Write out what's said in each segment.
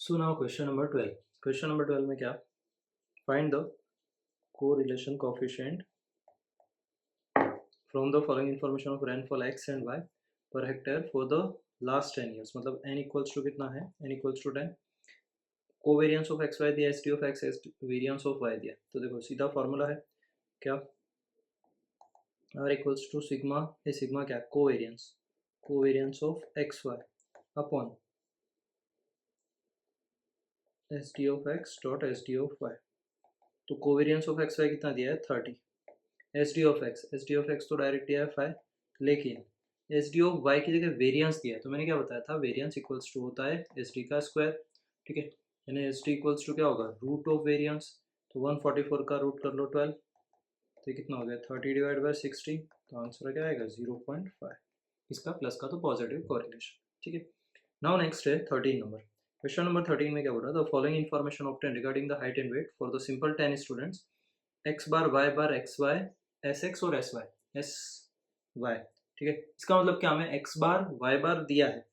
So now question number 12. Question number 12 में क्या? Find the correlation coefficient from the following information of rainfall x and y per hectare for the last 10 years. मतलब n equals to कितना है? n equals to 10. Covariance of X Y दिया, S T of X, variance of Y दिया. तो देखो सीधा formula है क्या? R equals to sigma. ये सिग्मा क्या? Covariance of X Y upon S D of X dot S D of Y. तो कोवेरियंस ऑफ एक्स वाई कितना दिया है? 30. एस डी ऑफ एक्स तो डायरेक्ट दिया है 5, लेकिन एस डी ऑफ वाई की जगह वेरियंस दिया है. तो मैंने क्या बताया था? वेरियंस इक्वल्स टू होता है एस डी का स्क्वायर. ठीक है, यानी एस डी इक्वल्स टू क्या होगा? Root of variance. तो 144 का रूट कर लो 12, तो ये कितना हो गया? 30 डिवाइड बाई 60. तो आंसर क्या आएगा? 0.5. इसका प्लस का तो पॉजिटिव कोरिलेशन. ठीक है, नाउ नेक्स्ट है 13 नंबर. क्वेश्चन नंबर 13 में क्या बोल रहा है? The following information obtain regarding the height and weight for the simple 10 students x bar Y bar x y s x और एस वाई. ठीक है, इसका मतलब क्या? हमें एक्स बार वाई बार दिया है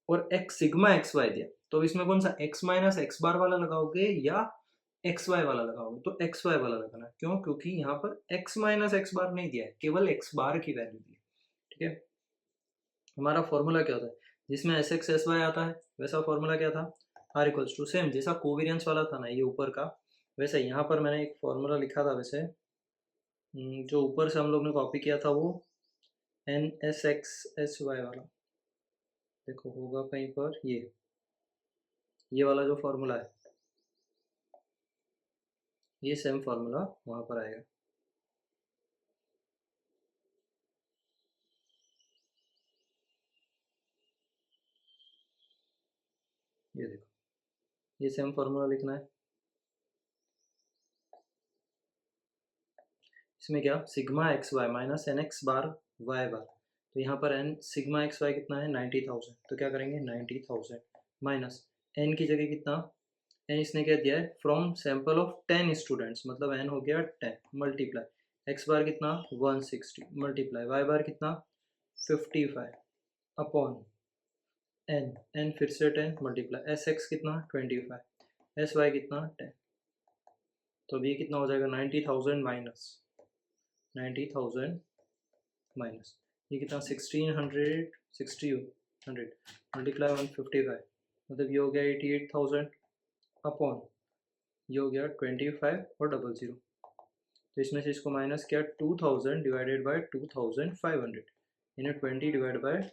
और एक्स सिग्मा एक्स वाई दिया. तो इसमें कौन सा एक्स माइनस एक्स बार वाला लगाओगे या एक्स वाई वाला लगाओगे? तो एक्स वाई वाला लगाना. क्यों? क्योंकि यहाँ पर एक्स माइनस एक्स बार नहीं दिया है, केवल एक्स बार की वैल्यू दी है. ठीक है, हमारा फॉर्मूला क्या होता है? जिसमें एस एक्स एस वाई आता है वैसा फॉर्मूला क्या था? आर इक्वल्स टू सेम जैसा कोवेरियंस वाला था ना ये ऊपर का, वैसे यहाँ पर मैंने एक फॉर्मूला लिखा था. वैसे जो ऊपर से हम लोग ने कॉपी किया था वो n s x s y वाला. देखो होगा कहीं पर ये वाला जो फॉर्मूला है, ये सेम फॉर्मूला वहां पर आएगा. ये देखो, ये सेम फॉर्मूला लिखना है. इसमें क्या? Sigma x Y minus N X bar Y bar. तो यहाँ पर एन सिग्मा एक्स वाई कितना है? 90,000. तो क्या करेंगे? 90,000 माइनस एन की जगह कितना? एन इसने क्या दिया है? फ्रॉम सैंपल ऑफ 10 स्टूडेंट्स, मतलब एन हो गया 10 मल्टीप्लाई एक्स बार कितना? 160 मल्टीप्लाई वाई बार कितना? 55 अपॉन एन फिर से 10 मल्टीप्लाई एस एक्स कितना? 25 एस वाई कितना? 10. तो अभी कितना हो जाएगा? 90,000 माइनस 90,000 माइनस ये कितना? 1600 मल्टीप्लाई 155, मतलब ये हो गया 88,000 अपॉन ये हो गया 25 और 00. तो इसमें से इसको माइनस किया 2000 डिवाइडेड बाय 2500, यानी 20 डिवाइड बाय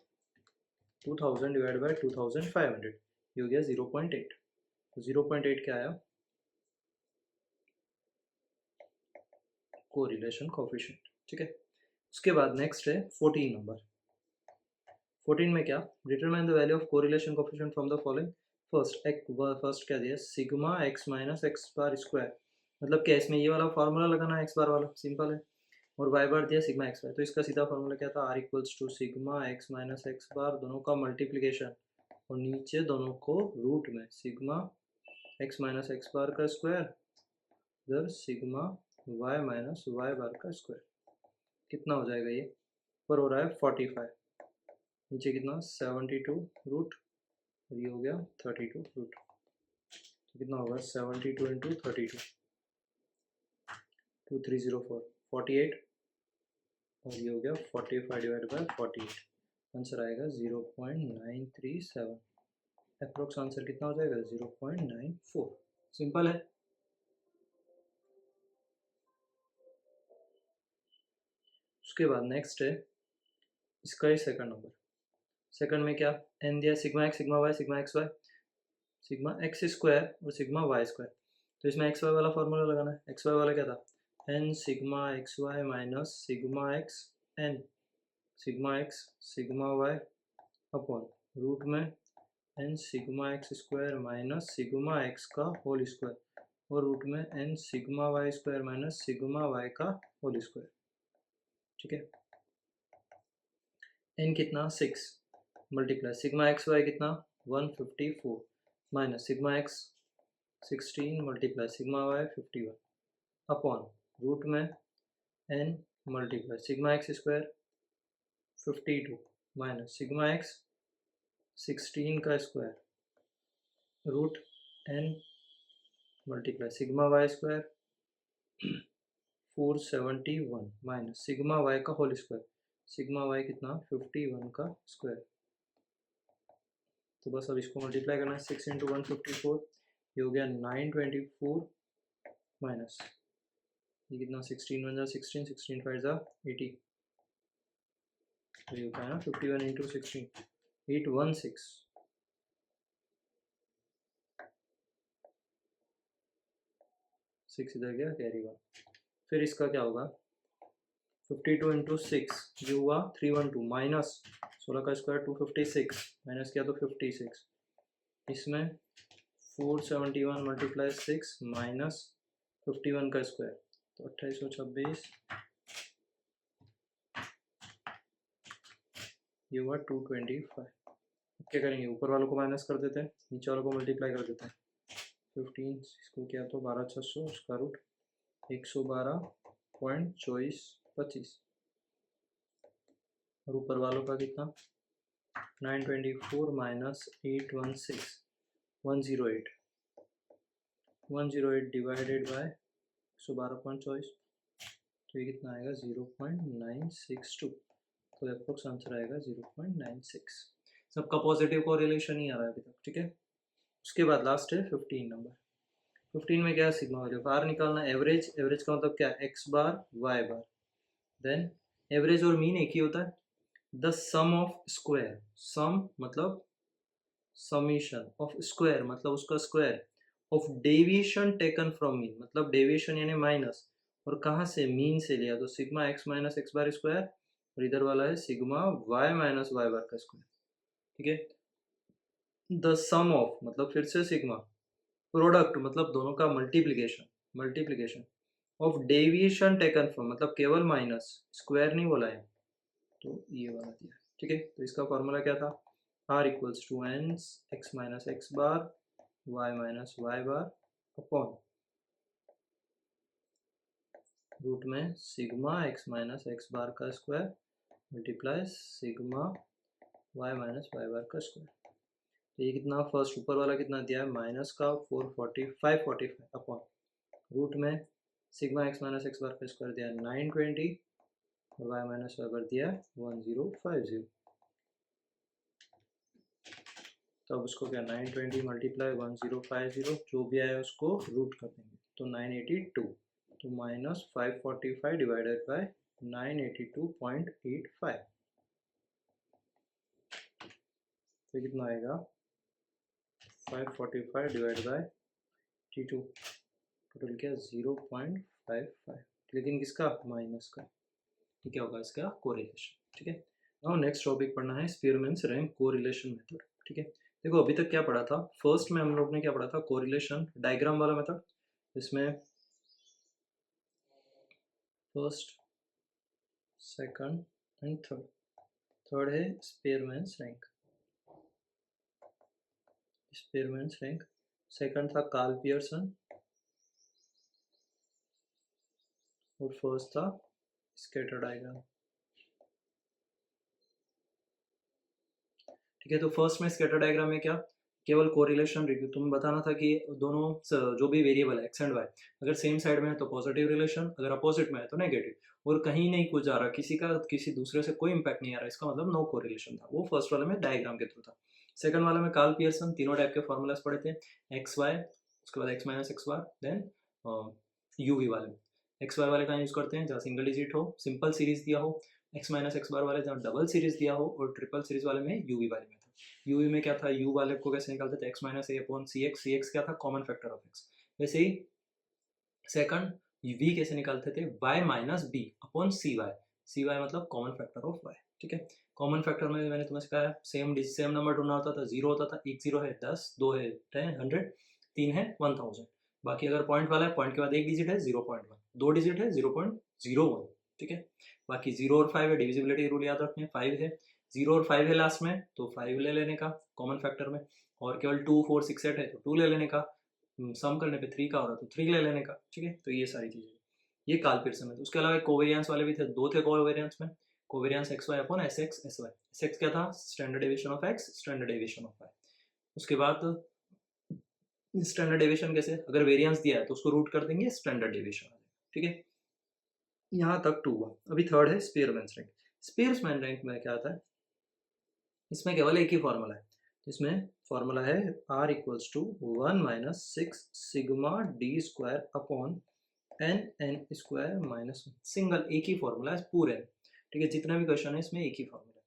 2000 डिवाइड बाय 2500, ये हो गया 0.8. तो 0.8 क्या आया? Correlation coefficient. ठीक है, उसके बाद नेक्स्ट है 14 नंबर. 14 में क्या? Determine the value of correlation coefficient from the following. First क्या दिया? Sigma X minus X bar square. मतलब क्या? इसमें ये वाला फॉर्मूला लगाना है एक्स बार वाला, सिंपल है. और वाई बार दिया सिग्मा एक्स वाई. तो इसका सीधा फॉर्मूला क्या था? R equals to sigma X minus X bar, दोनों का मल्टीप्लीकेशन और नीचे दोनों को रूट में sigma X minus X bar का स्क्वायर इधर sigma Y minus Y bar का स्क्वायर. कितना हो जाएगा? ये पर हो रहा है 45, नीचे कितना? 72 रूट, ये हो गया 32 रूट. तो कितना होगा? 72 इंटू 32, 2304 48, और ये हो गया 45 डिवाइड बाय 48. आंसर आएगा 0.937. अप्रोक्स आंसर कितना हो जाएगा? 0.94. सिंपल है. उसके बाद नेक्स्ट है इसका ही सेकंड नंबर. सेकंड में क्या? एन दिया sigma x sigma y sigma x y sigma x square और सिग्मा वाई स्क्वायर. तो इसमें एक्स वाई वाला फॉर्मूला लगाना है. एक्स वाई वाला क्या था? N sigma x Y minus sigma X N sigma x sigma Y upon root में N sigma x square minus sigma X का होल स्क्वायर और रूट में N sigma Y square minus sigma Y का whole square. ठीक है, N कितना? 6 multiply sigma x Y कितना? 154 minus sigma X 16 multiply sigma Y 51 upon root में N multiply sigma x square 52 minus sigma X 16 का square root N multiply sigma Y square 471 minus sigma Y का whole square, sigma Y कितना 51 का square. तो बस अब इसको multiply करना है 6 इंटू 154, ये हो गया 924 माइनस ये कितना 16 1 जा 16, 16 5 जा 80, तो ये होता है ना 51 इंटू 16 816, 6 इधर गया कैरी 1। फिर इसका क्या होगा 52 इंटू 6 जो हुआ 312 माइनस 16 का स्क्वायर 256 माइनस किया तो 56, इसमें 471 मल्टीप्लाई 6 माइनस 51 का स्क्वायर तो 2826, ये हुआ 225। क्या करेंगे ऊपर वालों को माइनस कर देते हैं, नीचे वालों को मल्टीप्लाई कर देते हैं। 15 इसको किया तो 12600 उसका रूट 112.2425 और ऊपर वालों का कितना 924 माइनस 816 108 डिवाइडेड बाय 112.24, तो ये कितना आएगा 0.962, तो अप्रोक्स आंसर आएगा 0.96। सबका पॉजिटिव कोरिलेशन ही आ रहा है अभी तक, ठीक है। उसके बाद लास्ट है 15 नंबर। 15 में क्या है सिग्मा वैल्यू बाहर निकालना, एवरेज, एवरेज का मतलब क्या एक्स बार वाई बार, देन एवरेज और मीन एक ही होता है, द सम ऑफ स्क्वायर, सम मतलब समीशन ऑफ स्क्वायर मतलब उसका square of deviation taken from mean मतलब डेविएशन यानी माइनस, और कहाँ से मीन से लिया तो sigma X minus X bar square, और इधर वाला है sigma Y minus Y bar का स्क्वायर, ठीक है। द सम ऑफ मतलब फिर से सिग्मा, प्रोडक्ट मतलब दोनों का multiplication, multiplication of deviation taken from मतलब केवल माइनस, स्क्वायर नहीं बोला है, तो ये वाला दिया, ठीक है। तो इसका फॉर्मूला क्या था, R equals to N X minus X bar Y minus Y bar upon root में sigma X minus X bar का square multiply sigma Y minus Y bar का स्क्वायर। तो ये कितना फर्स्ट ऊपर वाला कितना दिया है माइनस का 445 अपॉन रूट में sigma X minus X bar का स्क्वायर दिया है 920 और वाई माइनस वाई बार दिया है 1050। तो अब उसको क्या 920 मल्टीप्लाई 1050 जो भी आया उसको रूट कर देंगे तो 982, तो माइनस 545 डिवाइडेड बाय 982.85, तो कितना आएगा 545 डिवाइड बाय 82, टोटल क्या 0.55, लेकिन किसका माइनस का, ये क्या होगा इसका कोरिलेशन, ठीक है। नाउ नेक्स्ट टॉपिक पढ़ना है स्पीयरमैन्स रैंक कोरिलेशन मेथड, ठीक है। देखो अभी तक क्या पढ़ा था, फर्स्ट में हम लोग ने क्या पढ़ा था कोरिलेशन डायग्राम वाला मेथड, इसमें first second and third, third है Spearman's rank, Spearman's rank, second था कार्ल पियर्सन और फर्स्ट था स्कैटर डायग्राम, ठीक है। तो फर्स्ट में स्कैटर डायग्राम में क्या केवल कोरिलेशन रिव्यू, तुम बताना था कि दोनों जो भी वेरिएबल है एक्स एंड वाई अगर सेम साइड में है तो पॉजिटिव रिलेशन, अगर अपोजिट में है तो नेगेटिव, और कहीं नहीं कुछ आ रहा किसी का किसी दूसरे से कोई इंपैक्ट नहीं आ रहा, इसका मतलब नो कोरिलेशन था, वो फर्स्ट वाले में डायग्राम के थ्रू था। सेकंड वाले में कार्ल पियर्सन तीनों टाइप के फॉर्मूलाज पढ़े थे, एक्स वाई उसके बाद एक्स माइनस एक्स बार, देन यूवी वाले, एक्स वाई वाले का यूज करते हैं जहाँ सिंगल डिजिट हो, सिंपल सीरीज दिया हो, एक्स माइनस एक्स बार वाले जहाँ डबल सीरीज दिया हो, और ट्रिपल सीरीज वाले में यूवी वाले में था। यूवी में क्या था, यू वाले को कैसे निकालते थे एक्स माइनस ए अपॉन सी एक्स, सी एक्स क्या था कॉमन फैक्टर ऑफ एक्स, वैसे ही सेकंड वी कैसे निकालते थे वाई माइनस बी अपॉन सी वाई मतलब कॉमन फैक्टर ऑफ वाई, ठीक है। कॉमन फैक्टर में मैंने तुम्हें सिखाया सेम नंबर ढूंढना होता था, जीरो होता था, एक जीरो है 10, दो है 10 100, तीन है 1000, बाकी अगर पॉइंट वाला है पॉइंट के बाद एक डिजिट है 0.1, दो डिजिट है 0.01, ठीक है। बाकी 0 और 5 है, डिविजिबिलिटी रूल याद रखने, 5 है 0 और 5 है लास्ट में तो 5 ले लेने का कॉमन फैक्टर में, और केवल 2 4 6 8 है तो 2 ले लेने का, सम करने पे 3 का हो रहा तो 3 ले लेने का, ठीक है। तो ये सारी चीजें, ये कार्ल पियर्सन है। उसके अलावा कोवेरियंस वाले भी थे, दो थे कोवेरियंस में, covariance x Y upon s x s y, s x क्या था standard deviation of x, standard deviation of y. उसके बाद स्टैंडर्ड डेविएशन कैसे, अगर वेरिएंस दिया है तो उसको रूट कर देंगे, स्टैंडर्ड डेविएशन। ठीक है, यहाँ तक 2 हुआ। अभी थर्ड है स्पीयरमैन रैंक। स्पीयरमैन रैंक में क्या आता है, इसमें केवल एक ही फॉर्मूला है। इसमें फॉर्मूला है r equals to 1 minus 6 sigma D square upon n square minus 1। Single एक ही फॉर्मूला है पूरे। ठीक है, जितना भी क्वेश्चन है इसमें एक ही फॉर्मूला है।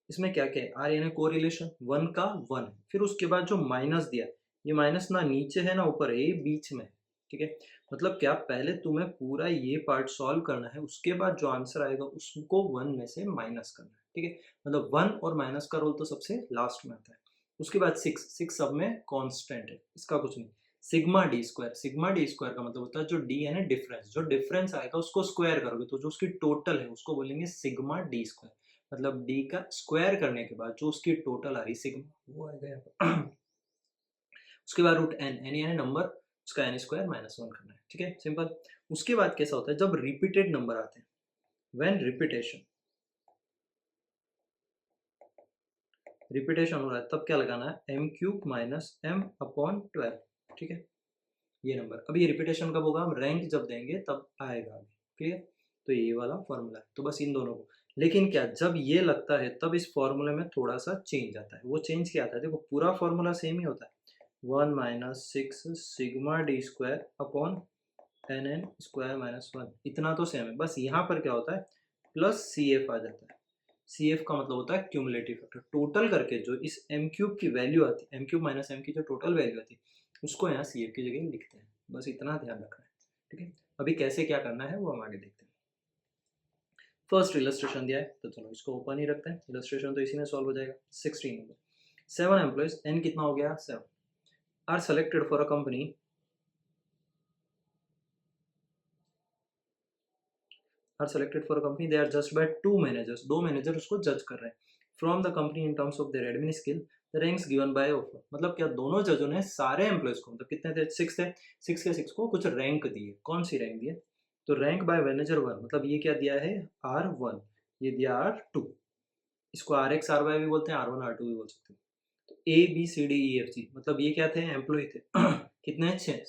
इसमें क्या क्या है, आर यानी कोरिलेशन 1 का 1, फिर उसके बाद जो माइनस दिया, ये माइनस ना नीचे है ना ऊपर है, ये बीच में है। ठीक है, मतलब क्या, पहले तुम्हें पूरा ये पार्ट सॉल्व करना है, उसके बाद जो आंसर आएगा उसको 1 में से माइनस करना है। ठीक है, मतलब 1 और माइनस का रोल तो सबसे लास्ट में आता है। उसके बाद 6 सब में कांस्टेंट है, इसका कुछ नहीं। सिग्मा डी स्क्वायर का मतलब होता है जो डी है ना डिफरेंस, जो डिफरेंस आएगा उसको स्क्वायर करोगे तो जो उसकी टोटल है उसको बोलेंगे सिग्मा डी स्क्वायर। मतलब डी का स्क्वायर करने के बाद जो उसकी टोटल आ रही सिग्मा वो आएगा यहाँ पर। उसके बाद रूट एन यानी नंबर, उसका एन स्क्वायर माइनस 1 करना है। ठीक है, सिंपल। उसके बाद कैसा होता है, जब रिपीटेड नंबर आते हैं, व्हेन रिपीटेशन हो रहा है, तब क्या लगाना है, m cube minus m upon 12। ठीक है, ये नंबर। अभी ये रिपीटेशन कब होगा, हम रैंक जब देंगे तब आएगा। क्लियर, तो ये वाला फॉर्मूला है, तो बस इन दोनों को। लेकिन क्या, जब ये लगता है तब इस फॉर्मूले में थोड़ा सा चेंज आता है। वो चेंज क्या आता है, देखो पूरा फॉर्मूला सेम ही होता है, 1 minus 6 sigma D square upon n square minus 1, इतना तो सेम है। बस यहाँ पर क्या होता है, प्लस सी एफ आ जाता है। सी एफ का मतलब होता है क्यूमुलेटिव फैक्टर, टोटल करके जो इस एम क्यूब की वैल्यू आती है, एम क्यूब माइनस एम की जो टोटल वैल्यू आती है उसको यहाँ सी एफ की जगह लिखते हैं। बस इतना ध्यान रखना है। ठीक है, अभी कैसे क्या करना है वो हम आगे देखते हैं। फर्स्ट इलस्ट्रेशन दिया है तो चलो इसको ओपन ही रखते हैं, इलस्ट्रेशन तो इसी में सॉल्व हो जाएगा। 16 नंबर, 7 एम्प्लॉइज, एन कितना हो गया 7, are selected for a company, are selected for a company, they are just by 2 managers, 2 manager उसको जज कर रहे हैं from the company in terms of their admin skill, the ranks given by offer. मतलब क्या, दोनों जजों ने सारे एम्प्लॉइज को, मतलब कितने थे, 6 थे, 6 के 6 को कुछ रैंक दिए। कौन सी रैंक दिए, तो रैंक बाय मैनेजर 1, मतलब ये क्या दिया है R1, ये दिया R2, इसको RX RY भी बोलते हैं, R1 R2 भी बोल सकते हैं। तो A B C D E F G, मतलब ये क्या थे, एम्प्लॉय थे। कितने, 6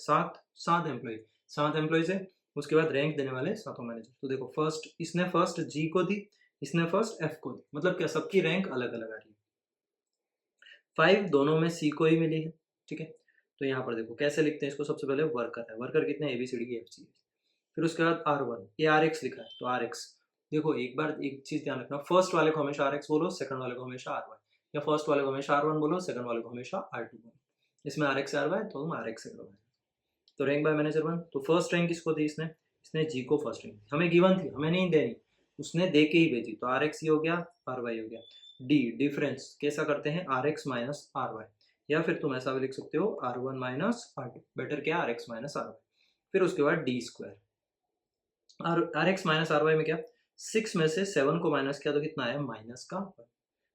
7 एम्प्लॉय, 7 एम्प्लॉयज है। उसके बाद रैंक देने वाले सातों मैनेजर। तो देखो फर्स्ट, इसने फर्स्ट G को दी, इसने फर्स्ट F को दी, मतलब क्या, सबकी रैंक अलग अलग आ रही है। 5 दोनों में C को ही मिली है। ठीक है, तो यहाँ पर देखो कैसे लिखते हैं इसको, सबसे पहले वर्कर है, वर्कर कितने, ABCDEFG। फिर उसके बाद R1, ये RX लिखा है तो RX। देखो एक बार एक चीज ध्यान रखना, फर्स्ट वाले को हमेशा RX बोलो, सेकंड वाले को हमेशा RY, या फर्स्ट वाले को हमेशा R1 बोलो, सेकंड वाले को हमेशा R2 बोलो। इसमें RX RY तो तुम RX से करोगे। तो रैंक बाय मैनेजर 1, तो फर्स्ट रैंक किसको दी, इसने इसने G को फर्स्ट रैंक, हमें गिवन थी, हमें नहीं देनी, उसने दे के ही भेजी, तो RX ही हो गया, RY हो गया। डी डिफरेंस कैसा करते हैं, RX माइनस RY, या फिर तुम ऐसा भी लिख सकते हो R1 माइनस R2, बेटर क्या, RX माइनस RY। फिर उसके बाद D square, RX minus RY में क्या, 6 में से 7 को माइनस किया तो कितना आया, माइनस का 1,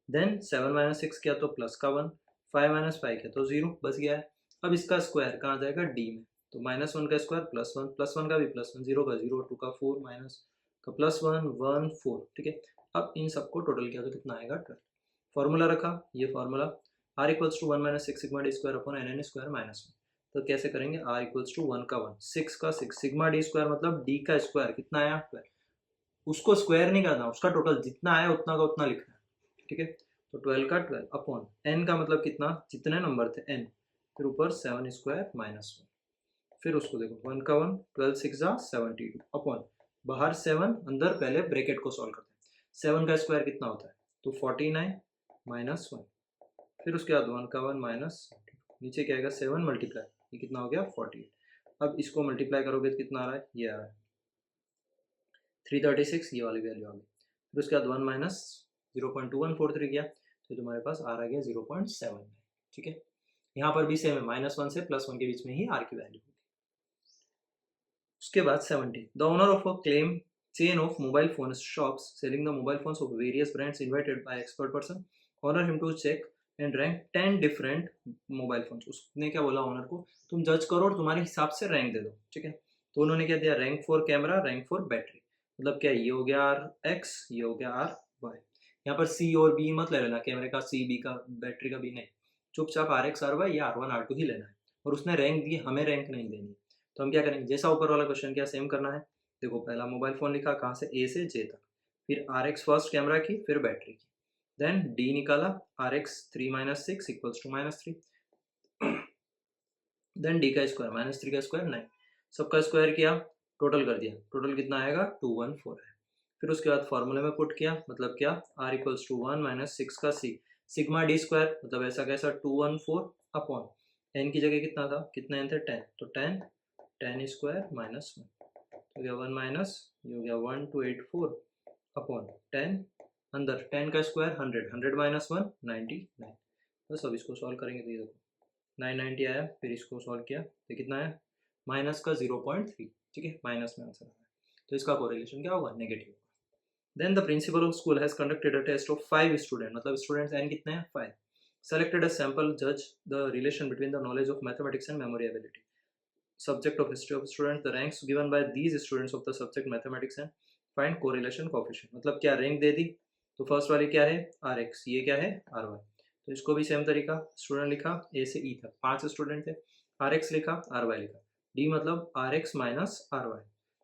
देन 7 माइनस 6 किया तो प्लस का 1, 5 माइनस 5 किया तो 0, बस गया है। अब इसका स्क्वायर कहाँ जाएगा, डी में, तो -1 का स्क्वायर +1 का भी +1, 0 का 0, 2 का 4, माइनस का +1 1 4। ठीक है, अब इन सबको टोटल किया तो कितना आएगा 12। फॉर्मूला रखा, ये formula r equals to 1 minus 6 sigma D square upon n square minus 1। तो कैसे करेंगे, r इक्वल्स टू 1 का 1, 6 का 6, सिग्मा डी स्क्वायर मतलब d का स्क्वायर कितना आया 12, उसको स्क्वायर नहीं करना, उसका टोटल जितना आया उतना का उतना लिखना है। ठीक है, तो 12 का 12 अपॉन n का मतलब कितना, जितने नंबर थे n, फिर ऊपर 7 स्क्वायर माइनस 1, फिर उसको देखो 1 का 1, 12 6 जा 72 अपॉन बाहर 7, अंदर पहले ब्रैकेट को सॉल्व करते हैं। 7 का स्क्वायर कितना होता है, तो 49 माइनस 1, फिर उसके बाद 1 का 1 माइनस, नीचे क्या आएगा 7 मल्टीप्लाई, ये कितना हो गया 48। अब इसको मल्टीप्लाई करोगे तो कितना आ रहा है, ये आ रहा है 336, ये वाली वैल्यू आ गई। फिर उसके बाद 1 माइनस 0.2143 किया तो तुम्हारे पास आर आ गया 0.7। ठीक है, यहाँ पर भी सेम है, -1 से +1 के बीच में ही आर की वैल्यू होगी। उसके बाद 70, the owner of a claim chain of mobile phone shops selling the mobile phones of various brands invited by expert person order him to check and rank 10 different mobile phones। उसने क्या बोला owner को, तुम जज करो और तुम्हारे हिसाब से रैंक दे दो। ठीक है, तो उन्होंने क्या दिया, rank for camera, rank for battery, मतलब क्या, ये हो गया RX, ये हो गया RY। यहाँ पर C और B मत ले लेना, कैमरे का C B का बैटरी का B नहीं, चुपचाप RX RY या R1 R2 ही लेना है। और उसने रैंक दी, हमें रैंक नहीं देनी, तो हम क्या करेंगे, जैसा ऊपर वाला क्वेश्चन किया सेम करना है। देखो पहला मोबाइल फ़ोन लिखा, कहाँ से, ए से जे तक, फिर आर एक्स फर्स्ट कैमरा की, फिर बैटरी की, देन डी निकाला, r x 3 - 6 equals to -3, then d का स्क्वायर -3 का स्क्वायर 9, सबका स्क्वायर किया, टोटल कर दिया, टोटल कितना आएगा 214 है। फिर उसके बाद फॉर्मूले में पुट किया, मतलब क्या, आर इक्वल्स टू 1 - 6 का सी, सिग्मा डी स्क्वायर, मतलब ऐसा कैसा 214 अपॉन एन की जगह कितना था, कितने एन थे 10, तो 10 स्क्वायर -1, तो गया 1 माइनस, ये हो गया 1284 अपॉन 10, अंदर 10 का स्क्वायर 100, 100 माइनस 1 99। बस अब इसको सॉल्व करेंगे तो ये देखो 990 आया, फिर इसको सॉल्व किया तो कितना है, माइनस का 0.3, ठीक है, माइनस में आंसर आया, तो इसका कोरिलेशन क्या होगा, negative. Then the principal of school has conducted a test of 5 student, मतलब स्टूडेंट्स एन कितने हैं 5, selected a sample, judge the relation between the knowledge of mathematics and memory ability, subject of history of students, the ranks given by these students of the subject mathematics and find correlation coefficient, मतलब क्या rank दे दी, तो first वाली क्या है are x, ये क्या है are y, तो इसको भी सेम तरीका, स्टूडेंट लिखा ए से ई तक 5 स्टूडेंट थे, आर एक्स लिखा, आर वाई लिखा, डी मतलब r x minus r y,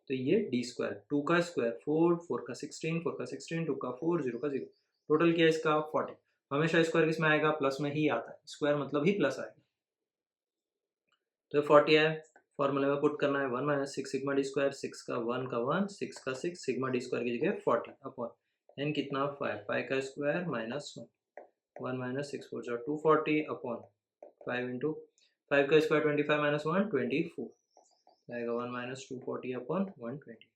तो ये डी स्क्वायर, 2 का स्क्वायर 4, 4 का 16, 4 का 16, 2 का 4, 0 का 0, टोटल किया इसका 40, हमेशा स्क्वायर किस में आएगा, प्लस में ही आता है, स्क्वायर मतलब ही प्लस आएगा, तो 40 है, फॉर्मूले में पुट करना है 1 - 6 सिग्मा डी स्क्वायर, 6 का 1 का 1, 6 का 6, सिग्मा डी स्क्वायर की जगह 40 अपॉन एन कितना 5, 5 का स्क्वायर -1, 1 - 6 4 जा 240 अपॉन 5 इंटू 5 का स्क्वायर 25 - 1 24, आएगा 1 - 240 अपॉन 120,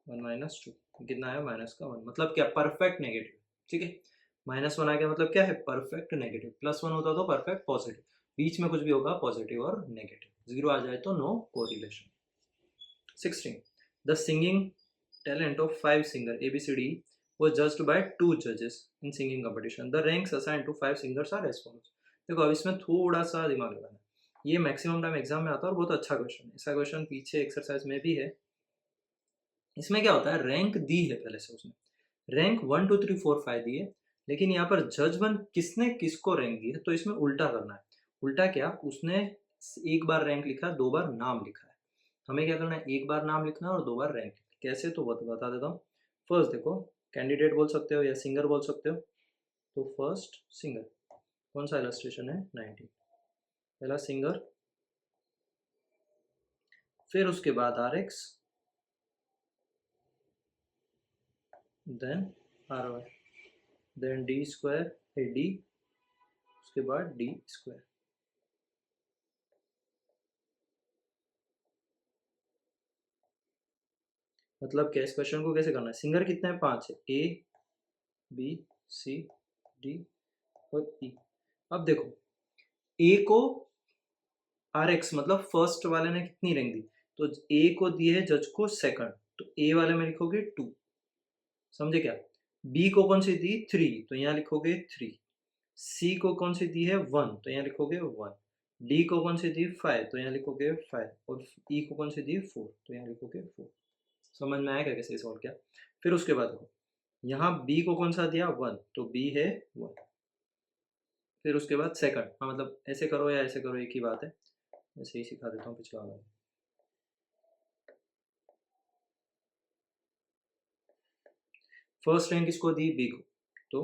1 - 2 कितना है माइनस का 1, मतलब क्या परफेक्ट नेगेटिव, ठीक है, -1 आ गया मतलब क्या है परफेक्ट नेगेटिव, +1 होता तो परफेक्ट पॉजिटिव, बीच में कुछ भी होगा पॉजिटिव और नेगेटिव, 0 आ जाए तो no correlation. 16. The singing talent of 5 singer ABCD was judged by 2 judges in singing competition. The ranks assigned to 5 singers are as follows. देखो अब इसमें थोड़ा सा दिमाग लगाना है, ये मैक्सिमम टाइम एग्जाम में आता है और बहुत अच्छा क्वेश्चन है, ऐसा क्वेश्चन पीछे एक्सरसाइज में भी है। इसमें क्या होता है, रैंक दी है पहले से उसने, रैंक 1 2 3 4 5 दी है, लेकिन यहाँ पर जज वन किसने किसको रैंक दी है, तो इसमें उल्टा करना है, उल्टा क्या, उसने एक बार रैंक लिखा, 2 बार नाम लिखा है, हमें क्या करना है, एक बार नाम लिखना है और 2 बार रैंक, कैसे तो बता देता हूँ। फर्स्ट देखो, कैंडिडेट बोल सकते हो या सिंगर बोल सकते हो, तो फर्स्ट सिंगर, कौन सा इलस्ट्रेशन है 19, पहला सिंगर, फिर उसके बाद r x, then are y, then D square a d, उसके बाद डी स्क्वायर, मतलब क्या, इस क्वेश्चन को कैसे करना है, सिंगर कितने हैं 5 है, ए बी सी डी और ई। अब देखो ए को आर एक्स मतलब फर्स्ट वाले ने कितनी रैंक दी, तो ए को दी है जज को सेकंड, तो ए वाले में लिखोगे 2, समझे क्या, बी को कौन सी दी 3, तो यहाँ लिखोगे 3, सी को कौन सी दी है 1, तो यहाँ लिखोगे 1, डी को कौन सी दी 5, तो यहाँ लिखोगे 5, और ई को कौन सी दी 4, तो यहाँ लिखोगे 4। समझ में आया क्या कैसे सॉल्व किया। फिर उसके बाद देखो यहाँ बी को कौन सा दिया 1, तो बी है 1, फिर उसके बाद सेकंड, हाँ मतलब ऐसे करो या ऐसे करो एक ही बात है, ऐसे ही सिखा देता हूँ पिछला वाला। फर्स्ट रैंक किसको दी, बी को, तो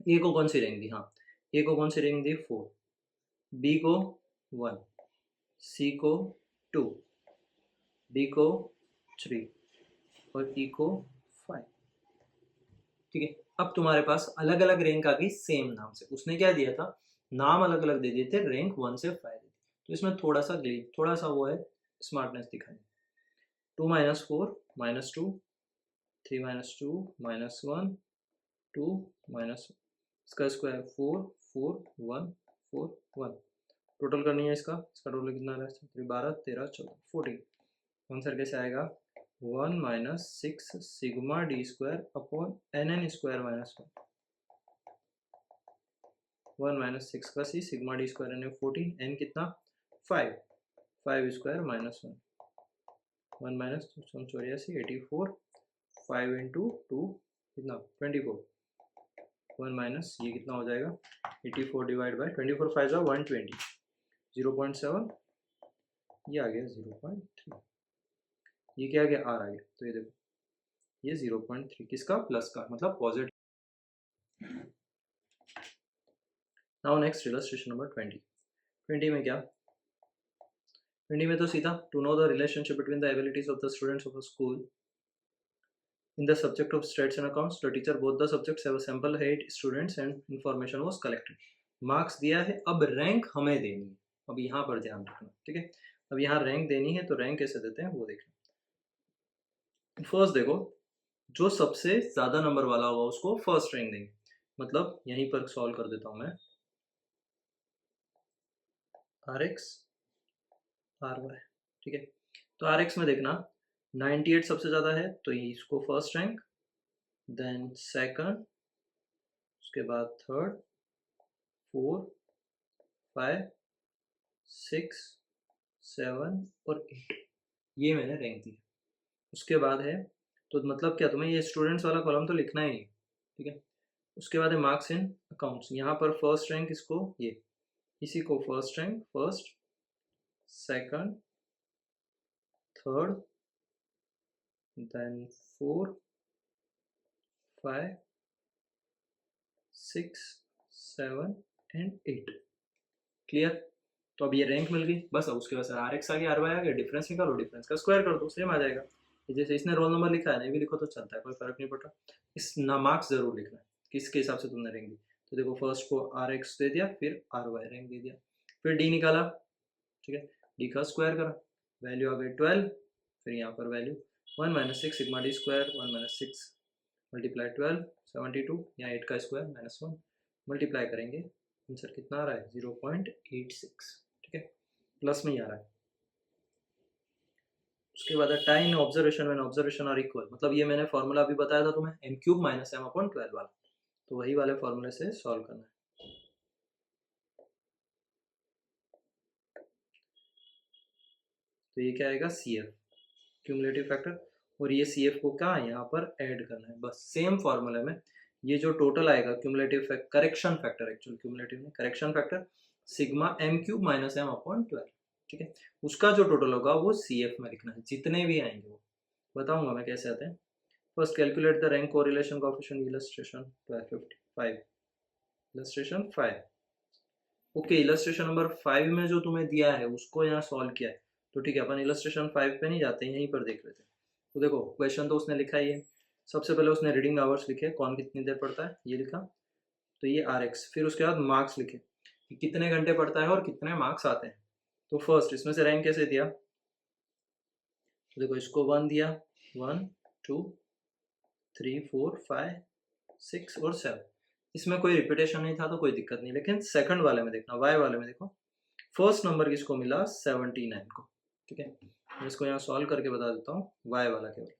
ए को कौन सी रैंक दी, हाँ ए को कौन सी रैंक दी 4, बी को 1, सी को 2, डी को 3 और ई को 5, ठीक है। अब तुम्हारे पास अलग अलग रैंक आ गई सेम नाम से, उसने क्या दिया था, नाम अलग अलग दे दिए थे, रैंक 1 से 5 दी, तो इसमें थोड़ा सा ग्लिच, थोड़ा सा वो है स्मार्टनेस दिखाई, 2 - 4 -2, 3 - 2 -1, 2 माइनस, इसका स्क्वायर 4 4 1 4 1, टोटल करनी है इसका टोटल कितना आ रहा है 12 13 14 14, आंसर कैसे आएगा 1 - 6 sigma D square upon N N square -1, 1 - 6 का C sigma D square N 14, N कितना 5, 5 स्क्वायर -1, 1 माइनस 84 84, 5 इंटू 2 कितना 24, 1 माइनस ये कितना हो जाएगा 84 डिवाइड बाई 24 5 120, 0.7, ये आ गया 0.3, ये क्या आ गया R आ गया। तो ये देखो ये 0.3 किसका, प्लस का, मतलब positive. Now next illustration number 20। 20 में क्या, 20 में तो सीधा to know the relationship between the abilities of the students of a school in the subject of stats and accounts, the teacher both the subjects have a sample 8 students and information was collected. Marks दिया है, अब rank हमें देनी है, अब यहाँ पर ध्यान रखना, ठीक है। अब यहाँ रैंक देनी है, तो रैंक कैसे देते हैं वो देखना। फर्स्ट देखो, जो सबसे ज्यादा नंबर वाला होगा उसको फर्स्ट रैंक देंगे, मतलब यहीं पर सॉल्व कर देता हूं मैं, RX RY, ठीक है। तो RX में देखना 98 सबसे ज्यादा है, तो इसको फर्स्ट रैंक, देन सेकंड, उसके बाद थर्ड, 4, 5, 6, 7 और 8, ये मैंने रैंक दी। उसके बाद है, तो मतलब क्या, तुम्हें ये स्टूडेंट्स वाला कॉलम तो लिखना ही नहीं, ठीक है। उसके बाद है मार्क्स इन अकाउंट्स, यहाँ पर फर्स्ट रैंक इसको, ये इसी को first rank, first, second, third, then 4, 5, 6, 7 and 8, clear. तो अब ये रैंक मिल गई, बस अब उसके बाद RX आ गया, RY आ गया, डिफरेंस निकालो, डिफरेंस का स्क्वायर कर दो, सेम आ जाएगा। जैसे इसने रोल नंबर लिखा है, नहीं भी लिखो तो चलता है, कोई फर्क नहीं पड़ता। इस ना मार्क्स जरूर लिखना है, किसके हिसाब से तुमने रैंक दी। तो देखो फर्स्ट को RX दे दिया, फिर RY रैंक दे दिया, फिर D निकाला, ठीक है, D का स्क्वायर करा, वैल्यू आ गई 12, फिर यहाँ पर value 1 minus 6 sigma D square, 1 minus 6 multiply 12, 72, यहाँ 8 का स्क्वायर माइनस 1, मल्टीप्लाई करेंगे, आंसर कितना आ रहा है 0.86, ठीक है, प्लस में ही आ रहा है। उसके बाद time observation when observation are equal, मतलब ये मैंने फॉर्मूला अभी बताया था तुम्हें, m cube minus m upon 12 वाला, तो वही वाले फॉर्मूले से सॉल्व करना है। तो ये क्या आएगा, CF क्यूमुलेटिव फैक्टर, और ये CF को क्या यहाँ पर ऐड करना है, बस सेम फॉर्मूले में। ये जो टोटल आएगा cumulative correction factor, actually cumulative में correction factor, sigma m cube minus m upon 12, ठीक है। उसका जो टोटल होगा वो CF में लिखना है, जितने भी आएंगे वो बताऊंगा मैं कैसे आते हैं। First calculate the rank correlation coefficient illustration 5. Illustration 5. Okay, illustration number 5 में जो तुम्हें दिया है उसको यहाँ सॉल्व किया है, तो ठीक है, अपन इलस्ट्रेशन 5 पे नहीं जाते, यहीं पर देख लेते हैं। तो देखो क्वेश्चन तो उसने लिखा ही है, सबसे पहले उसने रीडिंग आवर्स लिखे, कौन कितनी देर पढ़ता है ये लिखा, तो ये RX, फिर उसके बाद मार्क्स लिखे कि कितने घंटे पढ़ता है और कितने मार्क्स आते हैं। तो फर्स्ट इसमें से रैंक कैसे दिया, तो देखो इसको 1 दिया, 1, 2, 3, 4, 5, 6 और 7, इसमें कोई रिपीटेशन नहीं था तो कोई दिक्कत नहीं। लेकिन सेकंड वाले में देखना, वाई वाले में देखो, फर्स्ट नंबर किसको मिला, 79 को, ठीक है। मैं इसको यहाँ सॉल्व करके बता देता हूँ, वाई वाला केवल,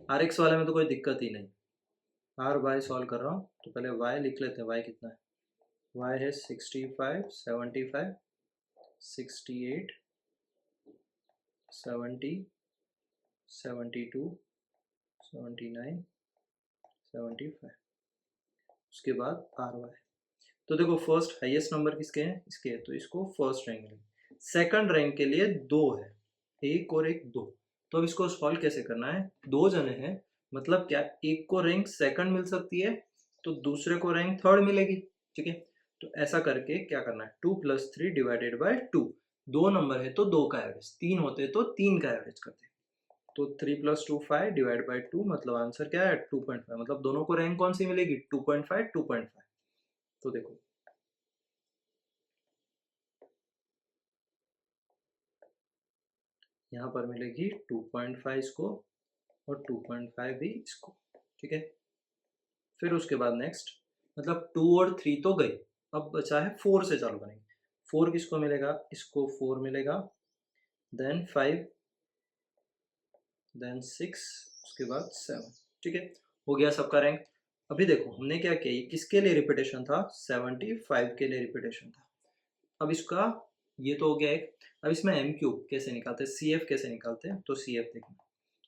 RX वाले में तो कोई दिक्कत ही नहीं, RY सॉल्व कर रहा हूँ, तो पहले वाई लिख लेते हैं, वाई कितना है, वाई है 65, 75, 68, 70, 72, 79, 75, उसके बाद RY। तो देखो फर्स्ट हाईएस्ट नंबर किसके हैं, इसके हैं, तो इसको फर्स्ट रैंक है। सेकंड रैंक के लिए 2 है, 1 और 1 2, तो अब इसको सॉल्व कैसे करना है, 2 जने हैं, मतलब क्या, एक को रैंक सेकंड मिल सकती है तो दूसरे को रैंक थर्ड मिलेगी, ठीक है। तो ऐसा करके क्या करना है, 2 + 3 डिवाइडेड बाय 2, 2 नंबर है तो 2 का एवरेज, 3 होते तो 3 का एवरेज करते, तो 3 + 2 5 डिवाइड बाय 2, मतलब आंसर क्या है 2.5, मतलब दोनों को रैंक कौन सी मिलेगी 2.5, 2.5। तो देखो यहाँ पर मिलेगी 2.5 इसको और 2.5 भी इसको, ठीक है। फिर उसके बाद नेक्स्ट, मतलब 2 और 3 तो गई, अब बचा है 4 से चालू करेंगे, 4 किसको मिलेगा, इसको 4 मिलेगा, देन 5, देन 6, उसके बाद 7, ठीक है, हो गया सबका रैंक। अभी देखो हमने क्या किया, ये किसके लिए रिपीटेशन था, 75 के लिए रिपीटेशन था। अब इसका ये तो हो गया एक, अब इसमें m क्यूब कैसे निकालते हैं, CF कैसे निकालते हैं, तो CF देखना,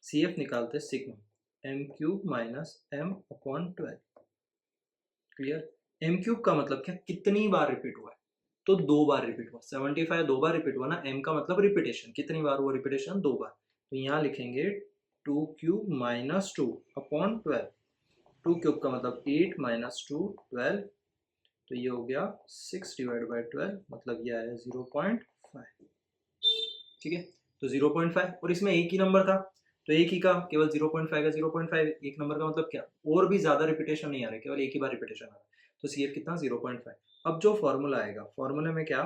CF निकालते हैं sigma m cube minus m upon 12, clear. m cube का मतलब क्या, कितनी बार रिपीट हुआ है, तो 2 बार रिपीट हुआ। 75 2 बार रिपीट हुआ ना, m का मतलब रिपीटेशन, कितनी बार हुआ रिपीटेशन, 2 बार। तो यहाँ लिखेंगे 2 क्यूब माइनस 2 अपॉन 12। 2 क्यूब का मतलब 8 माइनस 2 12, तो ये हो गया 6 डिवाइड बाई 12, मतलब ये आया 0.5। ठीक है, तो 0.5, और इसमें एक ही नंबर था तो एक ही का केवल 0.5 का 0.5, एक नंबर का मतलब क्या, और भी ज्यादा रिपीटेशन नहीं आ रहा, केवल एक ही बार रिपीटेशन आ रहा है, तो CF कितना 0.5। अब जो फॉर्मूला आएगा, फॉर्मूले में क्या,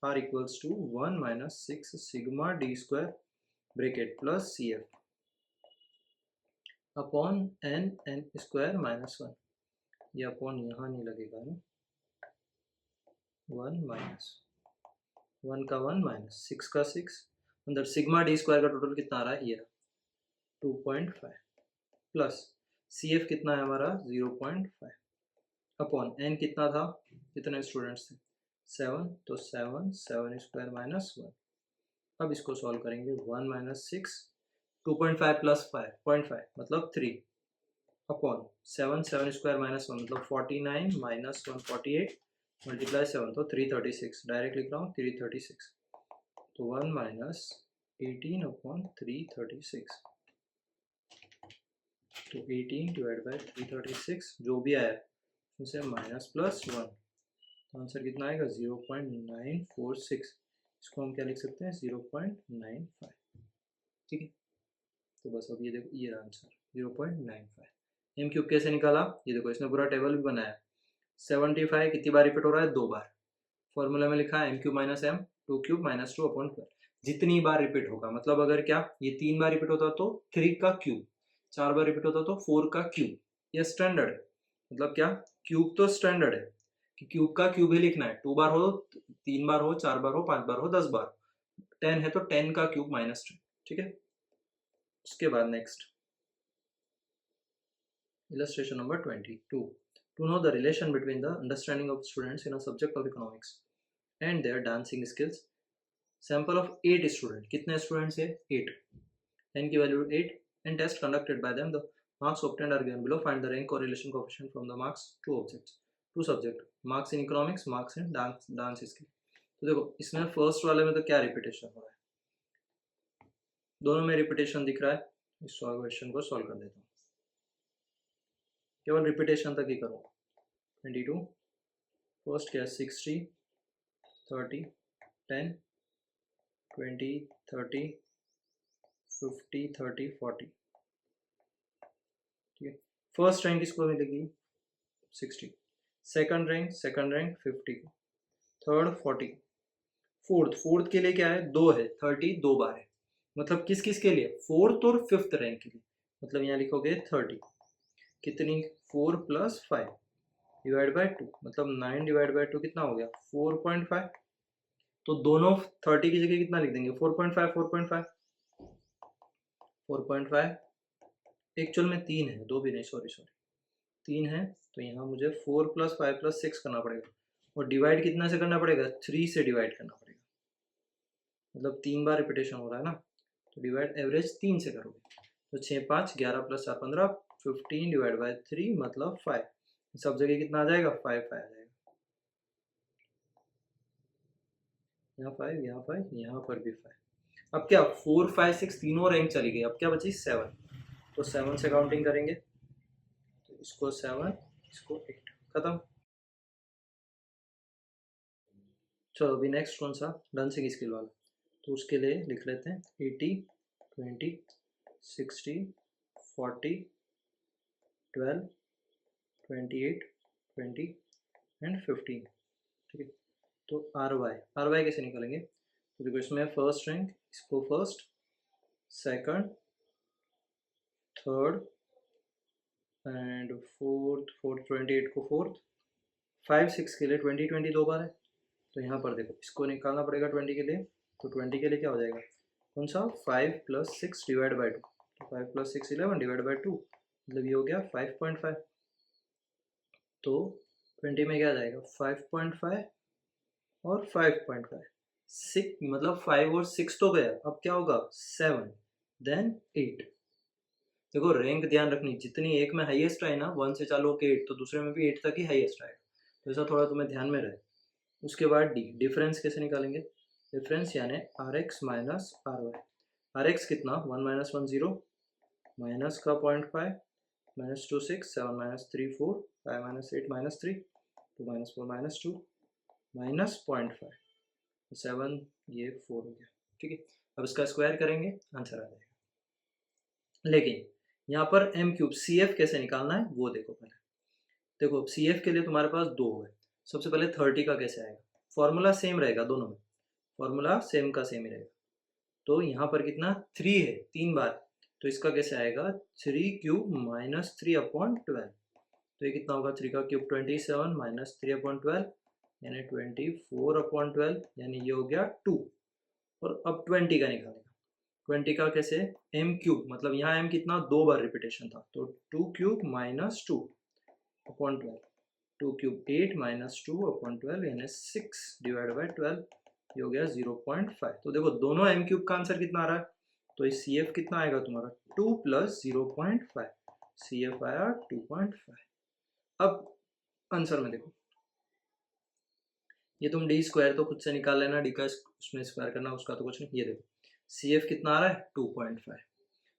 R equals to 1 minus 6 sigma D square bracket plus CF अपॉन n स्क्वायर माइनस 1, ये अपॉन यहाँ नहीं लगेगा ना, 1 माइनस 1 का 1 माइनस 6 का 6, अंदर सिग्मा डी स्क्वायर का टोटल कितना आ रहा है, ये 2.5 प्लस CF कितना है हमारा 0.5 अपॉन n कितना था, कितने स्टूडेंट्स थे 7, तो 7 स्क्वायर माइनस 1। अब इसको सॉल्व करेंगे, 1 माइनस 6 2.5 प्लस 5.5 मतलब 3 अपॉन 7 स्क्वायर माइनस 1 मतलब 49 माइनस 148 मल्टीप्लाई 7 तो 336, डायरेक्ट लिख रहा हूँ 336, तो 1 माइनस 18 अपॉन 336, तो 18 डिवाइड बाई 336 जो भी आया उसे माइनस प्लस 1, तो आंसर कितना आएगा 0.946, इसको हम क्या लिख सकते हैं 0.95। ठीक है, तो बस अब ये देखो, ये आंसर 0.95। m क्यूब कैसे निकाला, ये देखो इसने पूरा टेबल भी बनाया। 75 कितनी बार रिपीट हो रहा है, 2 बार। फॉर्मूला में लिखा है m cube minus m 2 cube minus 2 upon 12, जितनी बार रिपीट होगा, मतलब अगर क्या ये 3 बार रिपीट होता तो 3 का क्यूब, 4 बार रिपीट होता तो 4 का क्यूब, ये स्टैंडर्ड है। मतलब क्या, क्यूब तो स्टैंडर्ड है कि क्यूब का क्यूब ही लिखना है, 2 बार हो, 3 बार हो, 4 बार हो, 5 बार हो, 10 बार, 10 है तो 10 का क्यूब माइनस 10। ठीक है, उसके बाद next illustration number 22, to know the relation between the understanding of students in a subject of economics and their dancing skills, sample of 8 students, कितने students है 8, n की value 8 and test conducted by them, the marks obtained are given below, find the rank correlation coefficient from the marks two subject, marks in economics, marks in dance skill। तो देखो इसमें first वाले में तो क्या repetition हो रहा है, दोनों में रिपीटेशन दिख रहा है, इस क्वेश्चन को सॉल्व कर देता हूँ, केवल रिपीटेशन तक ही करूँगा। 22 फर्स्ट क्या 60 30 10 20 30 50 30 40, ठीक है, फर्स्ट रैंक किसको मिलेगी 60, सेकंड रैंक 50, थर्ड 40, फोर्थ के लिए क्या है 2 है, 30 2 बार है, मतलब किस किस के लिए, फोर्थ और फिफ्थ रैंक के लिए, मतलब यहाँ लिखोगे 30 कितनी 4 प्लस 5 डिवाइड बाई 2, मतलब 9 डिवाइड बाई 2 कितना हो गया 4.5, तो दोनों 30 की जगह कितना लिख देंगे 4.5 4.5, एक्चुअल में 3 है, 2 भी नहीं, सॉरी 3 है, तो यहाँ मुझे 4 प्लस 5 प्लस 6 करना पड़ेगा, और डिवाइड कितना से करना पड़ेगा 3 से डिवाइड करना पड़ेगा, मतलब 3 बार रिपीटेशन हो रहा है ना, तो डिवाइड एवरेज 3 से करोगे, तो 6 5 11 प्लस 4 15, 15 डिवाइड बाई 3 मतलब 5, सब जगह कितना आ जाएगा 5 आ जाएगा, यहाँ 5 यहाँ 5 यहाँ पर भी 5। अब क्या 4 5 6 तीनों रैंक चली गई, अब क्या बची 7, तो 7 से काउंटिंग करेंगे, तो इसको 7 इसको 8, खत्म। चलो अभी नेक्स्ट कौन सा डांसिंग स्किल वाला, तो उसके लिए लिख लेते हैं 80 20 60 40 12 28 20 एंड 15। ठीक है, तो आर वाई कैसे निकालेंगे, तो देखो इसमें फर्स्ट रैंक इसको first, second, third and fourth 28 को फोर्थ, 5 6 के लिए 20 20 2 बार है, तो यहाँ पर देखो इसको निकालना पड़ेगा 20 के लिए, तो 20 के लिए क्या हो जाएगा कौन सा 5 प्लस 6 डिवाइड बाई 2, तो 5 प्लस 6 11 डिवाइड बाई 2, मतलब ये हो गया 5.5, तो 20 में क्या आ जाएगा 5.5 और 5.5, 6 मतलब 5 और 6 तो गया, अब क्या होगा 7 देन 8। देखो रैंक ध्यान रखनी, जितनी एक में हाईएस्ट आए ना 1 से चालू होकर 8, तो दूसरे में भी 8 तक ही हाईएस्ट आएगा, तो ऐसा थोड़ा तुम्हें ध्यान में रहे। उसके बाद डी, डिफरेंस कैसे निकालेंगे, डिफरेंस यानी r x minus r y. R x कितना 1 माइनस 1 0, माइनस का 0.5, minus 2 6, 7 minus 3 4, 5 minus 8 minus 3, 2 minus 4 minus 2, minus 0.5, 7 ये 4 हो गया। ठीक है, अब इसका स्क्वायर करेंगे आंसर आ जाएगा। लेकिन यहाँ पर एम क्यूब सी एफ कैसे निकालना है वो देखो पहले। देखो सी एफ के लिए तुम्हारे पास दो है, सबसे पहले 30 का कैसे आएगा, फॉर्मूला सेम रहेगा दोनों में, फॉर्मूला सेम का सेम ही रहेगा। तो यहाँ पर कितना 3 है 3 बार, तो इसका कैसे आएगा 3 क्यूब माइनस 3/12। तो ये कितना होगा 3 का क्यूब 27 माइनस 3/12 यानी 24/12, यानी ये हो गया 2। और अब 20 का निकालेगा, 20 का कैसे एम क्यूब, मतलब यहाँ एम कितना 2 बार रिपीटेशन था, तो 2 क्यूब माइनस 2/12, 2 क्यूब 8 माइनस 2/12 यानी 6/12, ये हो गया 0.5। तो देखो दोनों एम क्यूब का आंसर कितना आ रहा है, तो इस सी एफ कितना आएगा तुम्हारा 2 प्लस 0.5, सी एफ आया 2.5। अब आंसर में देखो, ये तुम डी स्क्वायर तो खुद से निकाल लेना, डी का उसमें स्क्वायर करना, उसका तो कुछ नहीं। ये देखो सी एफ कितना आ रहा है 2.5,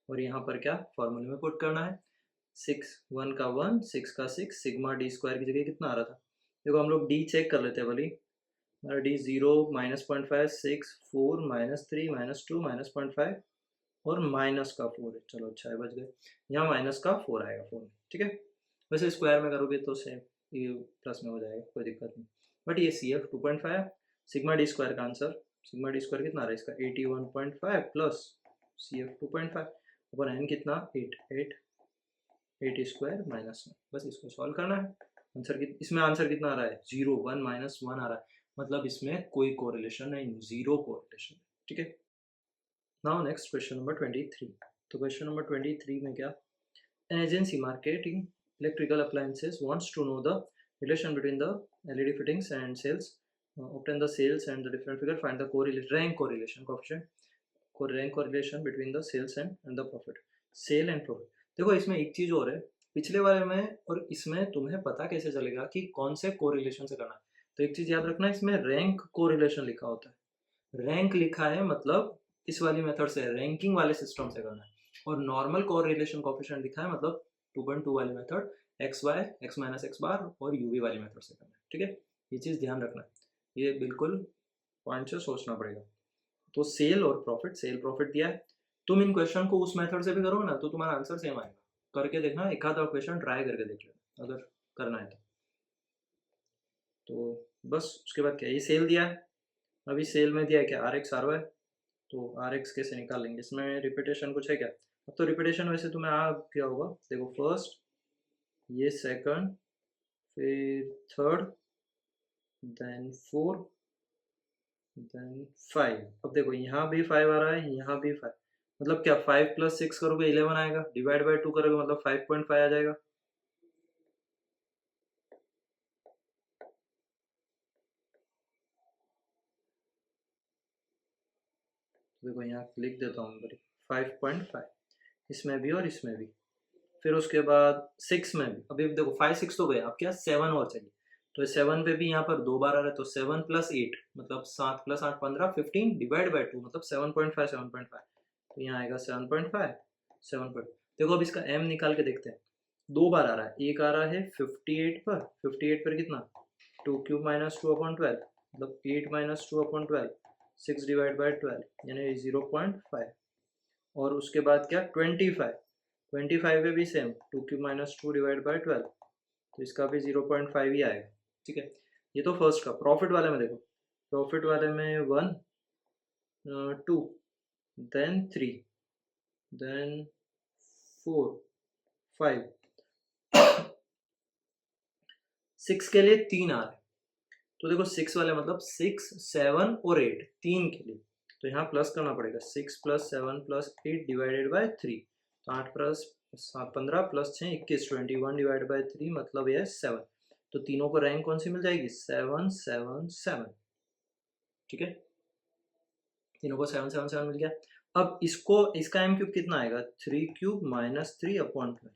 और यहाँ पर क्या फॉर्मूले में पुट करना है 6 1 का 1 6 का 6, सिग्मा डी स्क्वायर की जगह कितना आ रहा था। देखो हम लोग डी चेक कर लेते हैं भली, हमारा D 0 minus 0.5 6 4 minus 3 minus 2 minus 0.5 और माइनस का 4 है। चलो अच्छा है बच गए, यहाँ माइनस का 4 आएगा 4 में। ठीक है, वैसे स्क्वायर में करोगे तो सेम ये प्लस में हो जाएगा, कोई दिक्कत नहीं। बट ये सी एफ 2.5 है। सिग्मा डी स्क्वायर का आंसर, सिग्मा डी स्क्वायर कितना आ रहा है इसका 81.5 प्लस सी एफ 2.5 ऊपर एन कितना 8 स्क्वायर माइनस 1। बस इसको सॉल्व करना है। आंसर इसमें आंसर कितना आ रहा है 0 1 माइनस 1 आ रहा है, मतलब इसमें कोई कोरिलेशन नहीं, जीरो कोरिलेशन। ठीक है, नाउ नेक्स्ट क्वेश्चन नंबर 23। तो क्वेश्चन नंबर 23 में क्या, an agency marketing electrical appliances wants to know the relation between the LED fittings and sales, obtain the sales and the different figure, find the rank correlation coefficient, rank correlation between the sales and the profit, sale and profit। देखो इसमें एक चीज और है, पिछले वाले में और इसमें तुम्हें पता कैसे चलेगा कि कौन से कोरिलेशन से करना है। तो एक चीज याद रखना, इसमें रैंक कोरिलेशन लिखा होता है, रैंक लिखा है मतलब इस वाली मेथड से रैंकिंग वाले सिस्टम से करना है, और नॉर्मल कोरिलेशन कोएफिशिएंट लिखा है मतलब 2.2 वाली method X Y X minus X bar और यूवी वाली मेथड से करना है। ठीक है, ये चीज़ ध्यान रखना है, ये बिल्कुल पॉइंट से सोचना पड़ेगा। तो सेल और प्रॉफिट, सेल प्रॉफिट दिया है, तुम इन क्वेश्चन को उस मेथड से भी करोगे ना तो तुम्हारा आंसर सेम आएगा। करके देखना, एक आधा क्वेश्चन ट्राई करके देख लेना अगर करना है तो बस उसके बाद क्या, ये सेल दिया है, अभी सेल में दिया है क्या आर एक्स आर वाई, तो आर एक्स कैसे निकालेंगे, इसमें रिपीटेशन कुछ है क्या। अब तो रिपीटेशन वैसे तुम्हें आ क्या होगा, देखो फर्स्ट ये सेकंड फिर थर्ड देन 4 देन 5। अब देखो यहाँ भी 5 आ रहा है, यहाँ भी 5, मतलब क्या 5 प्लस 6 करोगे 11 आएगा, डिवाइड बाय 2 करोगे मतलब 5.5 आ जाएगा। देखो यहाँ लिख देता हूँ 5.5, इसमें भी और इसमें भी। फिर उसके बाद 6 में भी, अभी देखो 5 6 तो गए, अब क्या 7 और चाहिए, तो 7 पे भी यहाँ पर 2 बार आ रहा है, तो 7 प्लस 8 मतलब 7 प्लस 8 15, 15 डिवाइड बाय 2 मतलब 7.5 7.5, तो यहाँ आएगा 7.5 7. देखो अब इसका m निकाल के देखते हैं, 2 बार आ रहा है, एक आ रहा है 58 पर, 58 पर कितना 2 क्यूब माइनस 2/12 मतलब 8 माइनस 2/12, 6 डिवाइड बाय 12 यानी 0.5। और उसके बाद क्या 25 पे भी same 2 cube minus 2 divide by 12, तो इसका भी 0.5 ही आएगा। ठीक है, ये तो फर्स्ट का। प्रॉफिट वाले में देखो, प्रॉफिट वाले में 1 2 देन 3 देन 4 5 6 के लिए 3 आ रहे, तो देखो 6 वाले मतलब 6 7 और 8 3 के लिए, तो यहाँ प्लस करना पड़ेगा 6 प्लस 7 प्लस 8 डिवाइडेड बाय 3, तो 8 प्लस 7 15 प्लस 6 21, 21 डिवाइड बाय 3 मतलब ये 7, तो तीनों को रैंक कौन सी मिल जाएगी 7 7 7। ठीक है, तीनों को 7 7 7 मिल गया। अब इसको इसका एम क्यूब कितना आएगा 3 क्यूब माइनस 3/12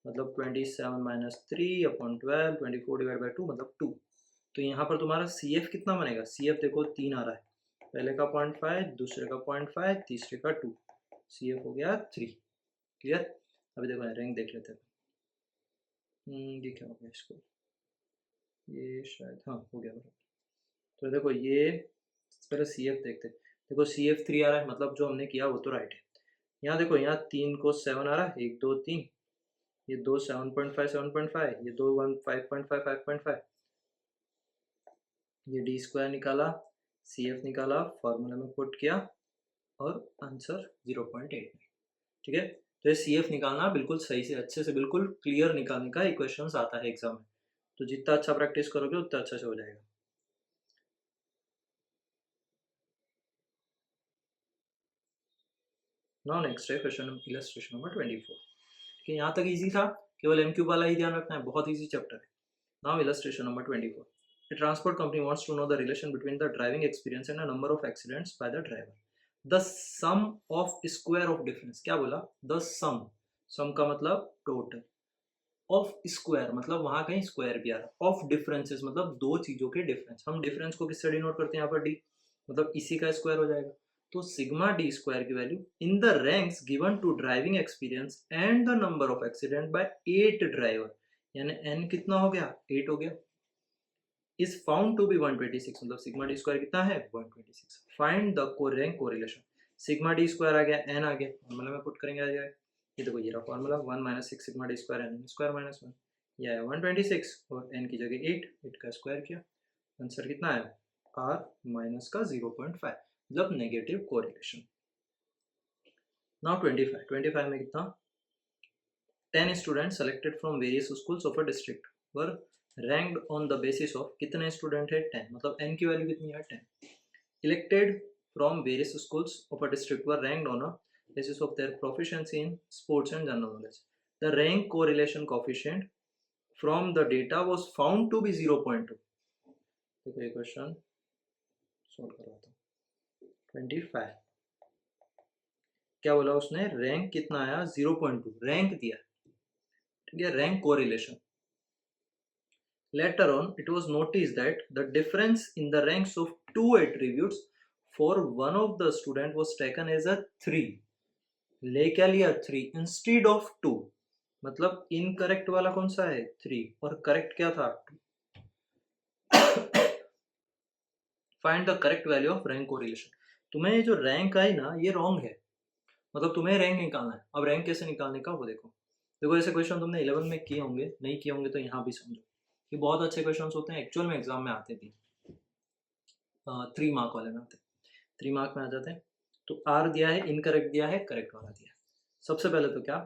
मतलब 27 माइनस 3/12, 24 डिवाइड बाय 2 मतलब 2, तो यहाँ पर तुम्हारा सी एफ कितना बनेगा, सी एफ देखो 3 आ रहा है, पहले का 0.5, दूसरे का 0.5, तीसरे का 2, सी एफ हो गया 3। क्लियर। अभी देखो रैंक देख लेते हैं। ये क्या हो गया इसको, ये शायद हाँ हो गया बराबर। तो देखो ये पहले सी एफ देखते हैं। देखो सी एफ 3 आ रहा है, मतलब जो हमने किया वो तो राइट है। यहाँ देखो यहाँ 3 को 7 आ रहा है, 1 2 3, ये 2 7.5 7.5, ये 2 1 5.5 5.5, ये डी स्क्वायर निकाला, सी एफ निकाला, फॉर्मूला में पुट किया और आंसर 0.8। ठीक है, तो ये सी एफ निकालना बिल्कुल सही से अच्छे से बिल्कुल क्लियर निकालने का इक्वेशंस आता है एग्जाम में। तो जितना अच्छा प्रैक्टिस करोगे उतना अच्छा से हो जाएगा। नाउ नेक्स्ट है क्वेश्चन इलस्ट्रेशन नंबर 24। ठीक है, यहाँ तक इजी था, केवल एमक्यू वाला ही ध्यान रखना है, बहुत इजी चैप्टर है। Now illustration number 24। A transport company wants to know the relation between the driving experience and a number of accidents by the driver. The sum of square of difference, क्या बोला, the sum का मतलब total, of square मतलब वहां कहीं square भी आ रहा, of differences मतलब दो चीजों के डिफरेंस। हम डिफरेंस को किससे डिनोट करते हैं, यहाँ पर डी, मतलब इसी का स्क्वायर हो जाएगा। तो सिग्मा डी स्क्वायर की value in the ranks given to driving experience and the number of accident by 8 driver, यानी एन कितना हो गया, 8 हो गया, इज फाउंड टू बी 126, मतलब सिग्मा डी स्क्वायर कितना है 126। Find the rank correlation, sigma D square आ गया, एन आ गया, फॉर्मूला में पुट करेंगे आ जाएगा। ये देखो ये रहा formula 1 - 6 sigma D square n square minus 1, ये है 126 और एन की जगह 8 का स्क्वायर किया, आंसर कितना है आर माइनस का 0.5, मतलब नेगेटिव कोरिलेशन। नाउ 25 में कितना, 10 student selected from various schools of a district were ranked on the basis of, कितने स्टूडेंट है 10, मतलब n की वैल्यू कितनी है 10, elected from various schools of a district were ranked on a basis of their proficiency in sports and general knowledge. The rank correlation coefficient from the data was found to be 0.2. देखो ये question solve करवाता हूँ। 25 क्या बोला उसने, rank कितना आया 0.2, rank दिया, ठीक है, rank correlation. Later on, it was noticed that the difference in the ranks of two attributes for one of the student was taken as a 3. ले क्या लिया 3 इंस्टीड ऑफ 2, मतलब इनकरेक्ट वाला कौन सा है 3 और करेक्ट क्या था 2। Find the correct value of rank correlation, तुम्हें ये जो रैंक आई ना ये रॉन्ग है, मतलब तुम्हें रैंक निकालना है। अब रैंक कैसे निकालने का वो देखो, देखो ऐसे क्वेश्चन तुमने 11 में किए होंगे, नहीं किए होंगे तो यहाँ भी समझो, ये बहुत अच्छे क्वेश्चन होते हैं, एक्चुअल में एग्जाम में आते थे, 3 मार्क वाले में आते, 3 मार्क में आ जाते हैं। तो आर दिया है, इनकरेक्ट दिया है, करेक्ट वाला दिया है। सबसे पहले तो क्या,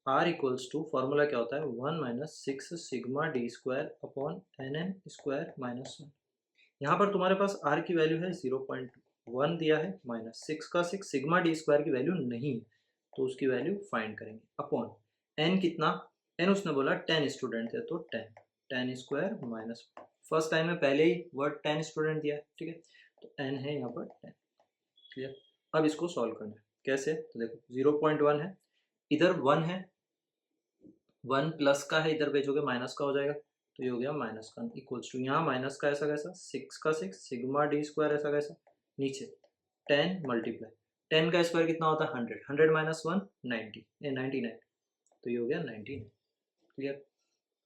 आर इक्वल्स टू फॉर्मूला क्या होता है 1 - 6 sigma D square upon N N square minus 1। यहाँ पर तुम्हारे पास आर की वैल्यू है 0.1 दिया है, माइनस 6 का 6, सिग्मा डी स्क्वायर की वैल्यू नहीं है तो उसकी वैल्यू फाइंड करेंगे, अपॉन एन कितना, एन उसने बोला 10 स्टूडेंट थे तो 10 स्क्वायर माइनस, फर्स्ट टाइम में पहले ही वर्ड 10 स्टूडेंट दिया है, ठीक है, तो एन है यहाँ पर 10। क्लियर। अब इसको सॉल्व करना है कैसे, तो देखो 0.1 है, इधर 1 है, 1 प्लस का है, इधर भेजोगे माइनस का हो जाएगा, तो ये हो गया माइनस का, इक्वल्स टू यहाँ माइनस का ऐसा कैसा 6 का 6 सिग्मा डी स्क्वायर ऐसा कैसा, नीचे 10 मल्टीप्लाई 10 का स्क्वायर कितना होता है 100, 100 माइनस 1 90, 99, तो ये हो गया 99। क्लियर।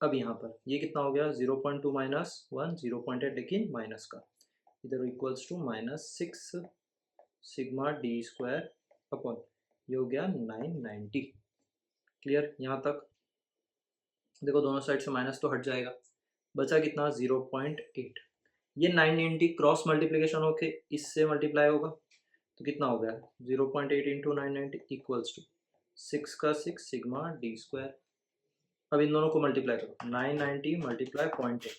अब यहाँ पर ये कितना हो गया 0.2 माइनस 1 0.8, लेकिन माइनस का, इधर equals to -6 sigma D square upon ये हो गया 990। क्लियर। यहाँ तक देखो दोनों साइड से माइनस तो हट जाएगा, बचा कितना 0.8, ये 990 क्रॉस मल्टीप्लिकेशन होके इससे मल्टीप्लाई होगा तो कितना हो गया 0.8 इंटू 990 इक्वल्स टू 6 का 6 सिग्मा डी स्क्वायर। अब इन दोनों को मल्टीप्लाई करो, 990 मल्टीप्लाई 0.8,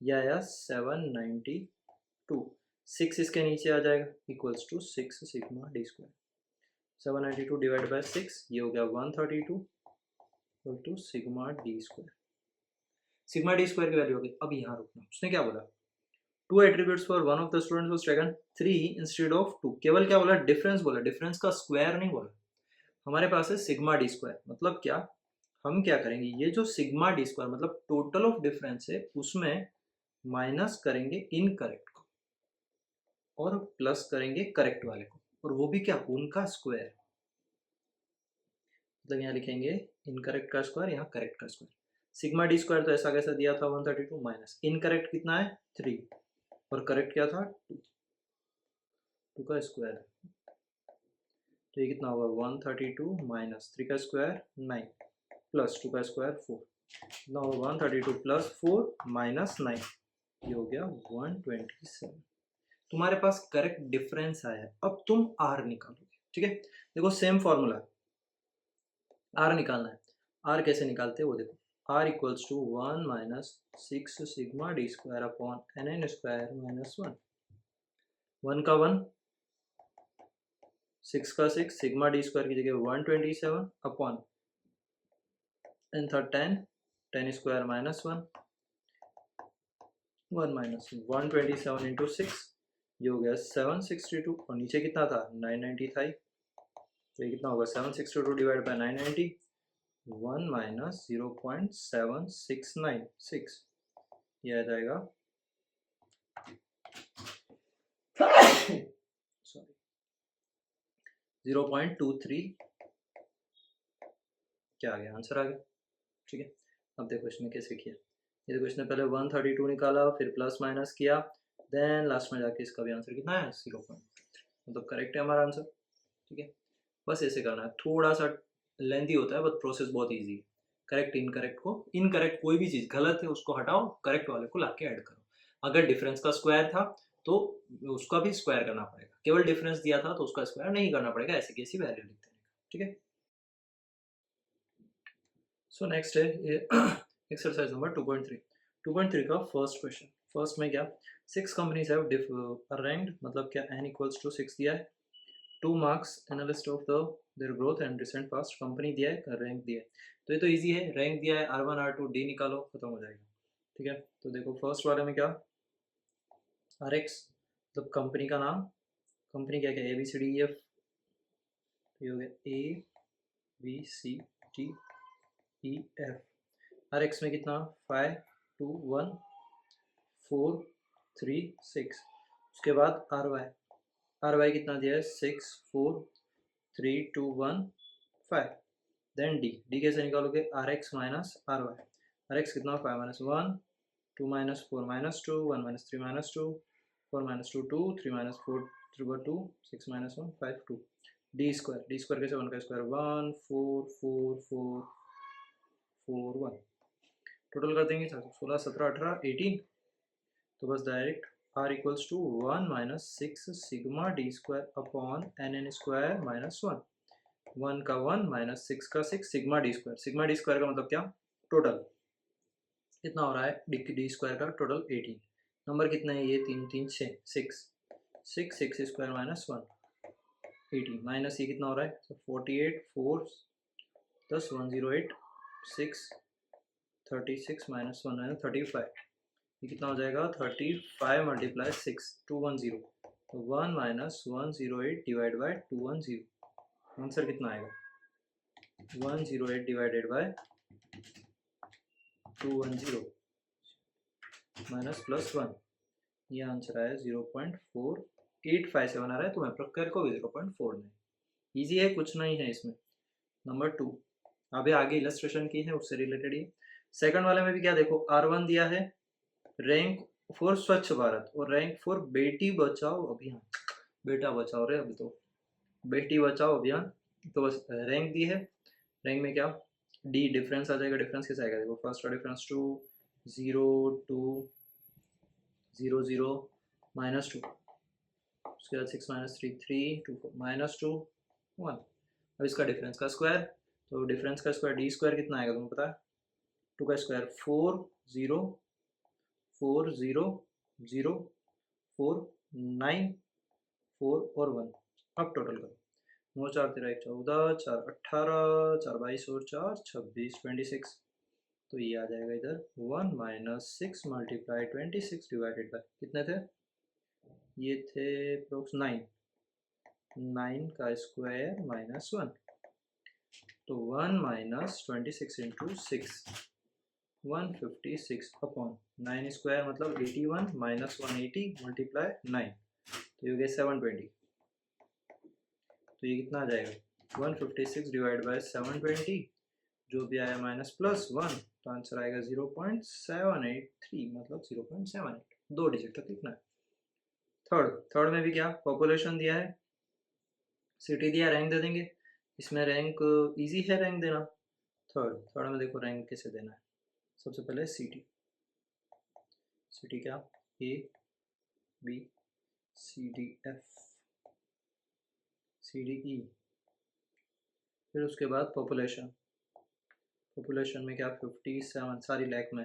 यह आया 792, 6 इसके नीचे आ जाएगा equals to 6 sigma D square, 792 divide by 6 ये हो गया 132 equal to sigma D square. Sigma D square की वैल्यू होगी। अब यहाँ रुकना, उसने क्या बोला, two attributes for one of the students was taken 3 instead of 2, केवल क्या बोला डिफरेंस बोला, डिफरेंस का स्क्वायर नहीं बोला। हमारे पास है सिग्मा डी स्क्वायर, मतलब क्या, हम क्या करेंगे, ये जो सिग्मा डी स्क्वायर मतलब टोटल ऑफ डिफरेंस है उसमें माइनस करेंगे इनकरेक्ट को और प्लस करेंगे करेक्ट वाले को, और वो भी क्या, उनका स्क्वायर। मतलब यहाँ लिखेंगे इनकरेक्ट का स्क्वायर, यहाँ करेक्ट का स्क्वायर। सिग्मा डी स्क्वायर तो ऐसा कैसा दिया था 132 माइनस इनकरेक्ट कितना है 3 और करेक्ट क्या था 2 का स्क्वायर। तो ये कितना होगा 132 माइनस 3 का स्क्वायर 9 प्लस 2 का स्क्वायर 4, कितना होगा 132 प्लस 4 माइनस 9, ये हो गया 127। तुम्हारे पास करेक्ट डिफरेंस आया है, अब तुम आर निकालोगे। ठीक है, देखो सेम फॉर्मूला, आर निकालना है। आर कैसे निकालते हैं वो देखो, r equals to 1 minus 6 sigma D square upon N N square minus 1, 1 का 1, 6 का 6, सिग्मा डी स्क्वायर की जगह 127 अपॉन एन था 10, 10 स्क्वायर माइनस 1, 1 माइनस 127 इंटू 6, ये हो गया 762, और नीचे कितना था 990 था, तो ये कितना होगा 762 डिवाइड बाय 990, 1 माइनस 0.7696, ये आ जाएगा सॉरी 0.23, क्या आ गया आंसर आ गया। ठीक है, अब देखो इसमें कैसे किया, ये देखो इसने पहले 132 निकाला, फिर प्लस माइनस किया, देन लास्ट में जाके इसका भी आंसर कितना है 0. मतलब करेक्ट है हमारा आंसर। ठीक है, बस ऐसे करना है, थोड़ा सा लेंथी होता है बट प्रोसेस बहुत इजी है। करेक्ट इनकरेक्ट को, इनकरेक्ट कोई भी चीज़ गलत है उसको हटाओ, करेक्ट वाले को लाके ऐड करो। अगर डिफरेंस का स्क्वायर था तो उसका भी स्क्वायर करना पड़ेगा, केवल डिफरेंस दिया था तो उसका स्क्वायर नहीं करना पड़ेगा, ऐसी की ऐसी वैल्यू लिखते रहेगा। ठीक है, सो नेक्स्ट है ये एक्सरसाइज नंबर 2.3। 2.3 का फर्स्ट क्वेश्चन, फर्स्ट में क्या, 6 कंपनीज हैव रैंक्ड, मतलब क्या n इक्वल्स टू 6 दिया है, 2 marks analyst of the their growth and recent past, company दिया है, रैंक दिया है, तो ये तो इजी है, रैंक दिया है R1 R2 D निकालो, खत्म हो जाएगा। ठीक है, तो देखो फर्स्ट वाले में क्या, RX मतलब कंपनी का नाम, कंपनी क्या क्या ABCDEF, ये हो गया ABCDEF, RX में कितना 5 2 1 4 3 6, उसके बाद RY कितना दिया है 6 4 3 2 1 5, देन डी कैसे निकालोगे RX माइनस RY, RX कितना 5 minus 1 2 minus 4 minus 2 1 minus 3 minus 2 4 minus 2 2 3 minus 4 3 2 6 minus 1 5 2, D square कैसे 1 का स्क्वायर 1 4 4 4 4 1, टोटल कर देंगे 16 17 18 18, तो बस direct R equals to 1 minus 6 sigma D square upon N N square minus 1, 1 का 1 माइनस 6 का 6 सिग्मा डी स्क्वायर का मतलब क्या, टोटल कितना हो रहा है डी स्क्वायर का टोटल 18, नंबर कितना है ये 3 3 6 6 स्क्वायर माइनस 1 18 माइनस ये कितना हो रहा है, तो 48 4 10 108 6 36 माइनस 1 है 35, ये कितना हो जाएगा 35 मल्टीप्लाई 6 210, तो 1 माइनस 108 डिवाइड बाय 210, आंसर कितना आएगा 108 डिवाइडेड बाय 210 माइनस प्लस 1, ये आंसर आया 0.4857 आ रहा है, तो मैं प्रक्रिया को भी 0.4 नहीं, ईजी है, कुछ नहीं है इसमें। नंबर 2, अभी आगे इलस्ट्रेशन की है उससे रिलेटेड ही। सेकंड वाले में भी क्या देखो R1 दिया है, रैंक फॉर स्वच्छ भारत और रैंक फॉर बेटी बचाओ अभियान, बेटा बचाओ रे, अभी तो बेटी बचाओ अभियान, तो बस रैंक दी है, रैंक में क्या डी डिफरेंस आ जाएगा, डिफरेंस कैसे आएगा देखो, फर्स्ट का डिफरेंस 2 0 2 0 0 माइनस 2, उसके बाद 6 माइनस 3 3 2 4 माइनस 2 1, अब इसका डिफरेंस का स्क्वायर, तो डिफरेंस का स्क्वायर डी स्क्वायर कितना आएगा तुम्हें पता है, 2 का स्क्वायर 4 0 4 0 0 4 9 4 और 1, अब टोटल करो, 9 4 13 1 14 4 18 4 22 और 4 26 26, तो ये आ जाएगा इधर 1 माइनस 6 मल्टीप्लाई 26 डिवाइडेड बाय कितने थे, ये थे अप्रोक्स 9 का स्क्वायर माइनस 1, तो 1 माइनस 26 इंटू 6, 156 अपॉन 9 स्क्वायर मतलब 81 माइनस 180 मल्टीप्लाई 9, तो ये हो गया 720। तो ये कितना आ जाएगा 156 डिवाइड बाय 720, जो भी आया माइनस प्लस 1, तो आंसर आएगा 0.783 मतलब 0.78, 2 डिजिट तक लिखना है। थर्ड में भी क्या पॉपुलेशन दिया है, सिटी दिया, रैंक दे देंगे। इसमें रैंक इजी है रैंक देना। थर्ड में देखो रैंक कैसे देना है। सबसे पहले सिटी क्या, A B C D F C D E, फिर उसके बाद पॉपुलेशन में क्या 57 सारी लैख में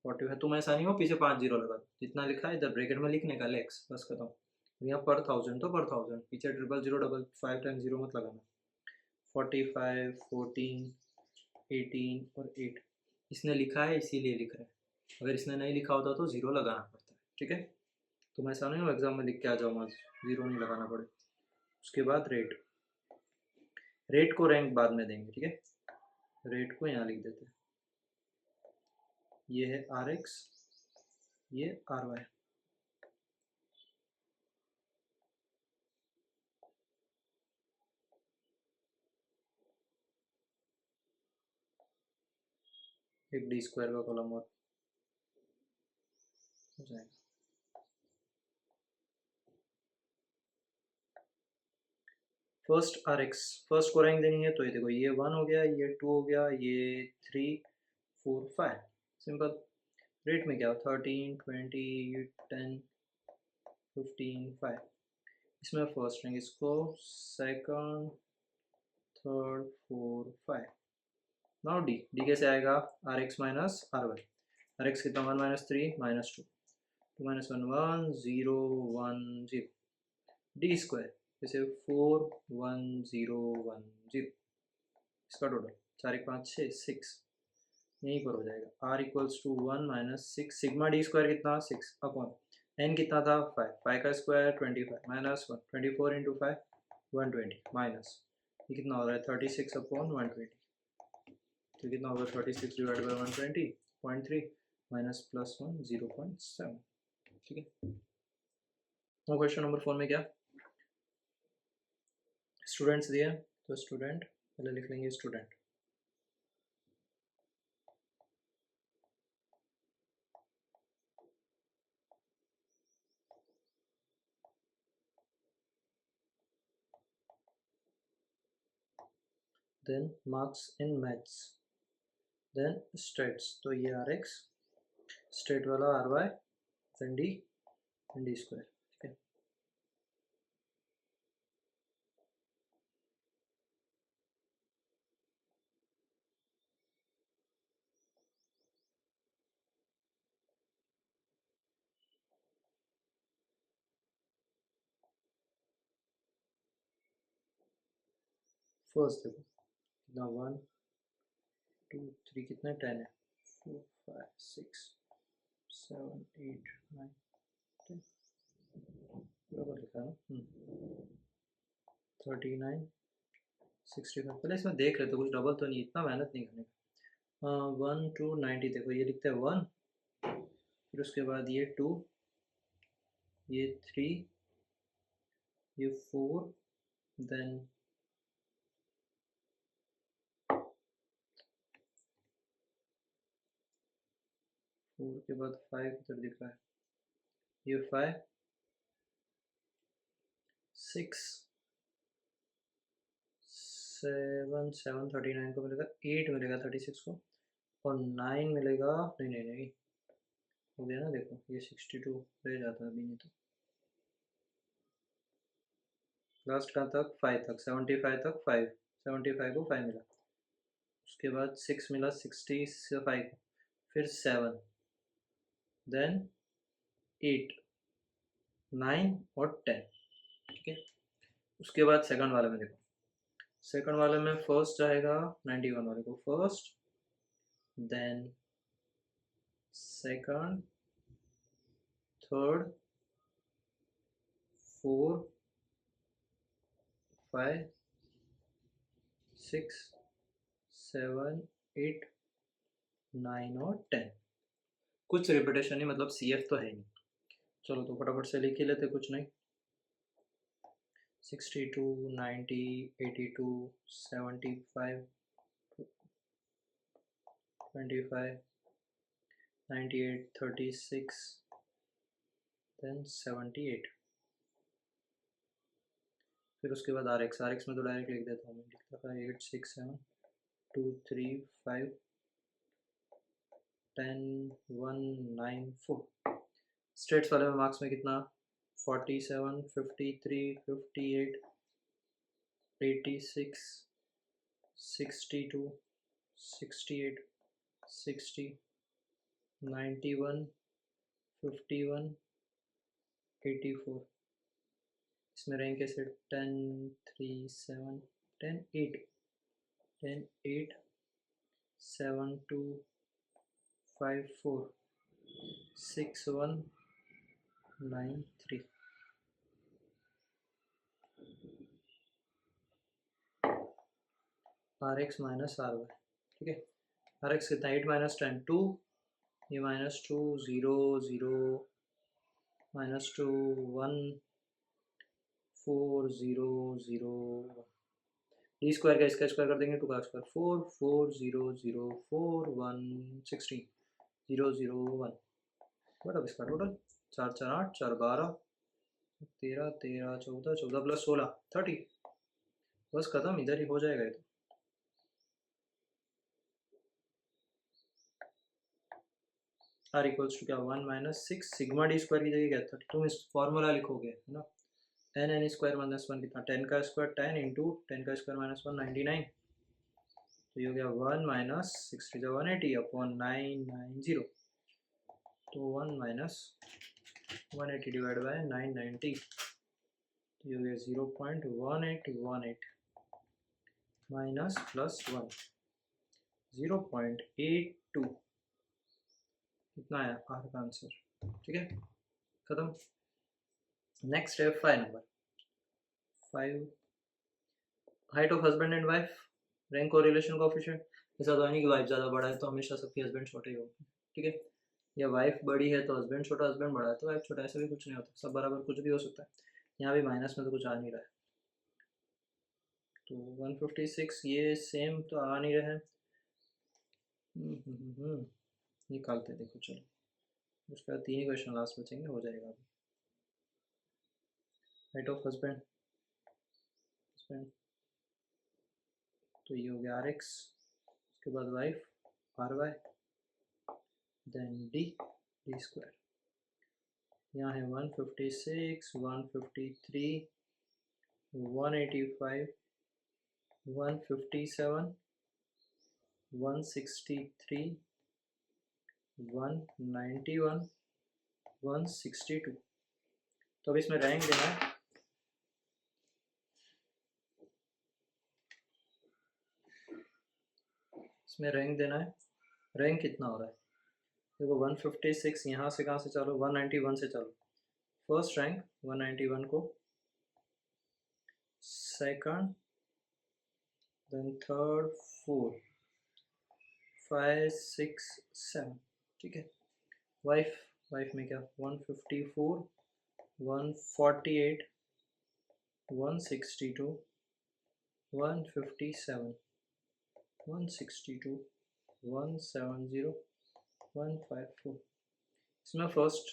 45, तुम ऐसा नहीं हो पीछे 5 जीरो लगा, जितना लिखा है इधर ब्रैकेट में लिखने का लैक्स, बस खत्म। यहाँ पर 1000 तो पर 1000, पीछे 000 5 टाइम 0 मत लगाना। 45 14 18 और 8 इसने लिखा है इसीलिए लिख रहा है, अगर इसने नहीं लिखा होता तो 0 लगाना पड़ता है, ठीक है। तुम ऐसा नहीं हो एग्जाम में लिख के आ जाओ मत, 0 नहीं लगाना पड़े। उसके बाद रेट को रैंक बाद में देंगे, ठीक है। रेट को यहाँ लिख देते हैं, ये है RX, ये RY। एक डी स्क्वायर का कॉलम और हो जाएगा। फर्स्ट RX, फर्स्ट को रैंक देनी है, तो ये देखो ये 1 हो गया, ये 2 हो गया, ये 3 4 5, सिंपल। रेट में क्या 13 20 10 15 5, इसमें फर्स्ट रैंक, इसको सेकंड थर्ड 4 5। नाउ डी कैसे आएगा, RX माइनस RY। RX कितना 1 minus 3 minus 2, 2 minus 1 1 0 1 0। D square जैसे 4 1 0 1 0, इसका टोटल 4 1 5 6 6, यहीं पर हो जाएगा। R equals to 1 minus 6, sigma D square कितना 6 अपॉन एन कितना था 5, 5 का स्क्वायर 25 माइनस 1 24 इंटू 5 120 माइनस ये कितना हो रहा है 36 अपॉन 120, तो कितना होगा 36 डिवाइड बाई 120 0.3 माइनस प्लस 1 0.7, ठीक है। और क्वेश्चन नंबर 4 में क्या स्टूडेंट्स दिया, तो स्टूडेंट पहले लिख लेंगे student, then marks in maths, then stats, तो ये RX, स्टेट वाला RY, देन डी स्क्वायर, ठीक है। फर्स्ट देखो कितना 1 2 3 कितना 10 है, 4 5 6 7 8 9 10, बराबर लिखा है 39 65, पहले इसमें देख रहे तो कुछ डबल तो नहीं, इतना मेहनत नहीं करने का। 1 2 90, देखो ये लिखते हैं 1, फिर उसके बाद ये 2, ये 3, ये 4, देन 4 के बाद 5 इधर दिख रहा है, ये 5 6 7 7 39 को मिलेगा, 8 मिलेगा 36 को, और 9 मिलेगा, नहीं नहीं नहीं हो गया ना, देखो ये 62 रह जाता है अभी, नहीं तो लास्ट कहाँ तक 5 तक, 75 तक 5, 75 को 5 मिला, उसके बाद 6 मिला 65 को, फिर 7, देन 8 9 और 10, ठीक है। उसके बाद सेकंड वाले में देखो, सेकंड वाले में फर्स्ट जाएगा 91 वाले को फर्स्ट, देन सेकंड थर्ड 4 5 6 7 8 9 और 10, कुछ रिपीटेशन नहीं, मतलब CF तो है नहीं। चलो तो फटाफट से लिख ही लेते, कुछ नहीं। 62, 90, 82, 75, 25, 98, 36, then 78। फिर उसके बाद RX में तो डायरेक्ट लिख देता हूँ मैं, लिखता था 8, 6, 7, 2, 3, 5, 10, 1, 9, 4। स्टेट्स वाले में मार्क्स में कितना, 47, 53, 58, 86, 62, 68, 60, 91, 51, 84। इसमें रैंक कैसे, 10, 3, 7, 10, 8, 10, 8, 7, 2, 5, 4, 6, 1, 9, 3। RX माइनस RY, ठीक है। RX कितना, 8 माइनस 10, 2, ये माइनस 2, 0, 0, माइनस 2, 1, 4, 0, 0, डी स्क्वायर का इसका स्क्वायर कर देंगे, 2 का स्क्वायर, 4, 4, 0, 0, 4, 1, 16, 0, 0, 1। बट अब इसका टोटल 4, 4, 8, 4, 12, 13, 13, 14, 14 प्लस 16, 30। बस खत्म, इधर ही हो जाएगा ये तो। R इक्वल्स टू क्या, 1 माइनस 6 सिग्मा डी स्क्वायर की जगह क्या, 30। तुम इस फॉर्मूला लिखोगे है ना, n स्क्वायर माइनस 1 कितना, 10 का स्क्वायर 10 इंटू 10 का स्क्वायर माइनस 1, 99। तो ये हो गया 1 माइनस 60 180 अपॉन 990। तो 1 माइनस 180 डिवाइड बाय 990, तो ये हो गया 0.1818 माइनस प्लस 1, 0.82। कितना आया R का आंसर, ठीक है, खत्म। नेक्स्ट है 5 number. 5, height of husband and wife, rank और रिलेशन कोएफिशिएंट। ऐसा तो नहीं कि वाइफ ज़्यादा बड़ा है तो हमेशा सबके हस्बैंड छोटे ही होंगे, ठीक है, या वाइफ बड़ी है तो हस्बैंड छोटा, हस्बैंड बड़ा है तो वाइफ छोटा, ऐसा भी कुछ नहीं होता, सब बराबर कुछ भी हो सकता है। यहाँ भी माइनस में तो कुछ आ नहीं रहा है, तो 156 ये सेम तो आ नहीं रहा है। निकालते देखो, चलो उसके बाद 3 ही क्वेश्चन लास्ट बचेंगे, हो जाएगा अभी। हाइट ऑफ हस्बैंड, तो ये हो गया RX, उसके बाद वाइफ RY, देन D स्क्वायर। यहाँ है 156, 153, 185, 157, 163, 191, 162। तो अब इसमें रैंक देना है, इसमें रैंक देना है। रैंक कितना हो रहा है, देखो 156 यहाँ से कहाँ से चालू, 191 से चालू। फर्स्ट रैंक 191 को, सेकंड, देन थर्ड, 4, 5, 6, 7, ठीक है। वाइफ में क्या, 154, 148, 162, 157, 162, 170, 154। इसमें फर्स्ट,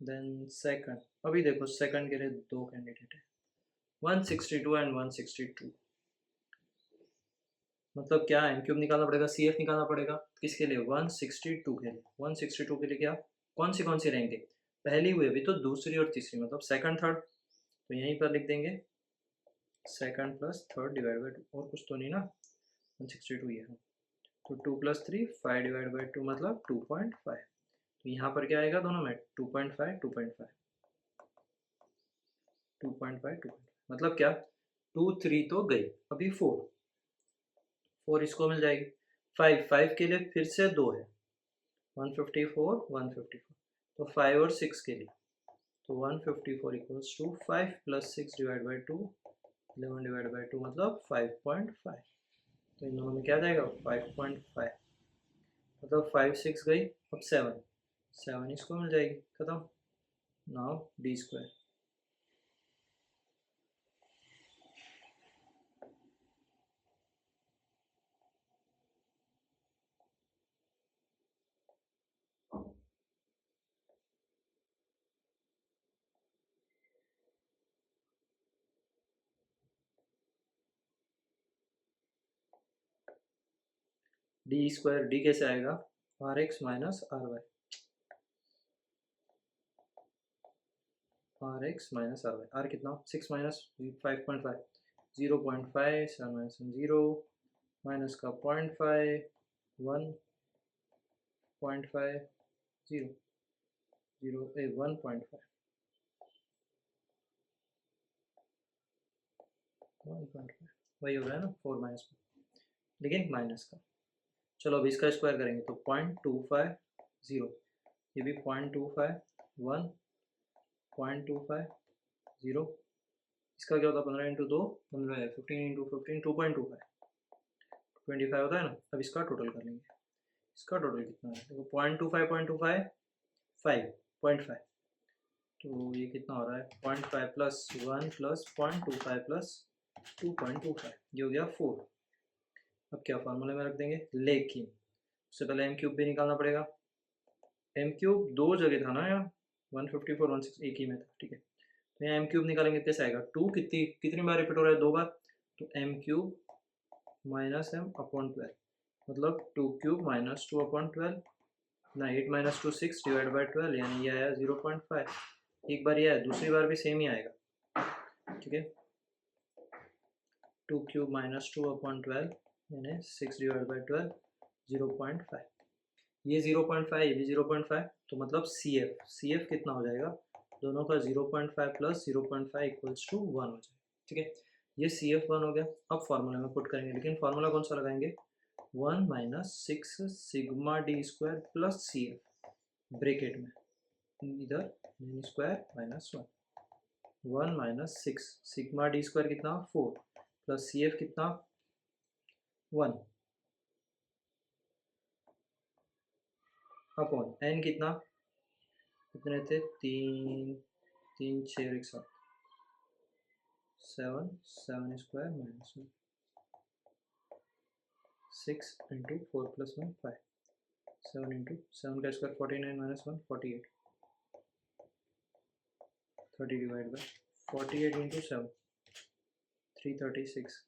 देन सेकंड। अभी देखो सेकंड के लिए 2 कैंडिडेट है, 162 एंड 162। मतलब क्या है, क्यूब निकालना पड़ेगा, CF निकालना पड़ेगा। किसके लिए, 162 के लिए। 162 के लिए क्या, कौन सी रैंक है, पहली हुई अभी तो, दूसरी और तीसरी, मतलब सेकंड थर्ड। तो यहीं पर लिख देंगे second plus third divide by 2, और कुछ तो नहीं ना, 162 ये है। तो 2 + 3 5 डिवाइड बाई 2 मतलब 2.5। तो यहाँ पर क्या आएगा दोनों में, 2.5, 2.5, 2.5, 2.5, मतलब क्या, 2, 3 तो गई, अभी 4 इसको मिल जाएगी। 5 के लिए फिर से 2 है, 154, 154, तो 5 और 6 के लिए, तो 154 equals to 5 + 6 divide by 2, 11 divide by 2 मतलब 5.5। तो इन दोनों में क्या जाएगा, 5.5। मतलब 5 6 गई, अब 7 इसको मिल जाएगी, खत्म। Now d square. D square, d कैसे आएगा, r x minus r y, r x minus r y. R कितना, 6 माइनस 5.5, 0.5, 7 माइनस 0, माइनस का 0.5, 1.5, 0, 1.5, 1.5 वही हो रहा है ना, 4 माइनस में, लेकिन माइनस का। चलो अब इसका स्क्वायर करेंगे तो 0.25, 0, ये भी 0.25, 1, 0.25, 0, इसका क्या होता है, 15 इंटू 2 15 है, 15 इंटू 15 2.25, 25 होता है ना। अब इसका टोटल कर लेंगे, इसका टोटल कितना है, देखो 0.25, 0.25, 5.5, तो ये कितना हो रहा है, 0.5 प्लस 1 प्लस 0.25 प्लस 2.25, ये हो गया 4। अब क्या फार्मूले में रख देंगे, लेकिन उससे पहले एम क्यूब भी निकालना पड़ेगा। एम क्यूब दो जगह था ना यार, 154 16 एक ही में था, ठीक है। तो यहाँ एम क्यूब निकालेंगे कैसे आएगा, 2 कितनी बार रिपीट हो रहा है, 2 बार, तो m cube minus m upon 12, मतलब 2 क्यूब माइनस 2 अपॉन 12 ना, 8 माइनस 2 6 डिवाइड बाई 12, यानी ये आया 0.5। एक बार ये आया, दूसरी बार भी सेम ही आएगा, ठीक है। 2 क्यूब माइनस 2 अपॉन 12 यानी 6 डिवाइड बाई 12, 0.5, ये 0.5, ये भी 0.5, तो मतलब सी एफ कितना हो जाएगा, दोनों का 0.5 प्लस 0.5 इक्वल्स टू 1 हो जाएगा, ठीक है। ये सी एफ 1 हो गया। अब फार्मूला में पुट करेंगे, लेकिन फार्मूला कौन सा लगाएंगे, 1 minus 6 sigma D square plus C F, bracket में इधर square minus 1, 1 minus 6 sigma D square कितना 4 प्लस सी एफ कितना 1 अपॉन एन कितना, कितने थे, 3 3 6 एक साथ, 7 7 square minus 1, 6 into 4 plus 1 5, 7 into 7 का square 49 minus 1 48, 30 divide by 48 into 7 336,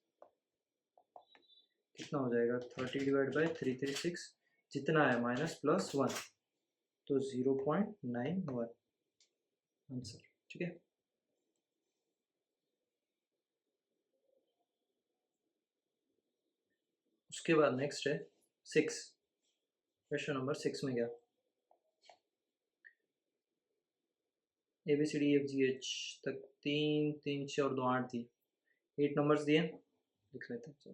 कितना हो जाएगा, 30 डिवाइड बाई 336, जितना है माइनस प्लस 1, तो 0.91 आंसर, ठीक है। उसके बाद नेक्स्ट है 6, क्वेश्चन नंबर 6 में क्या, A B C D F G H तक 3 3 6 और 2 8 थी, 8 नंबर्स दिए, लिख लेते हैं। चलो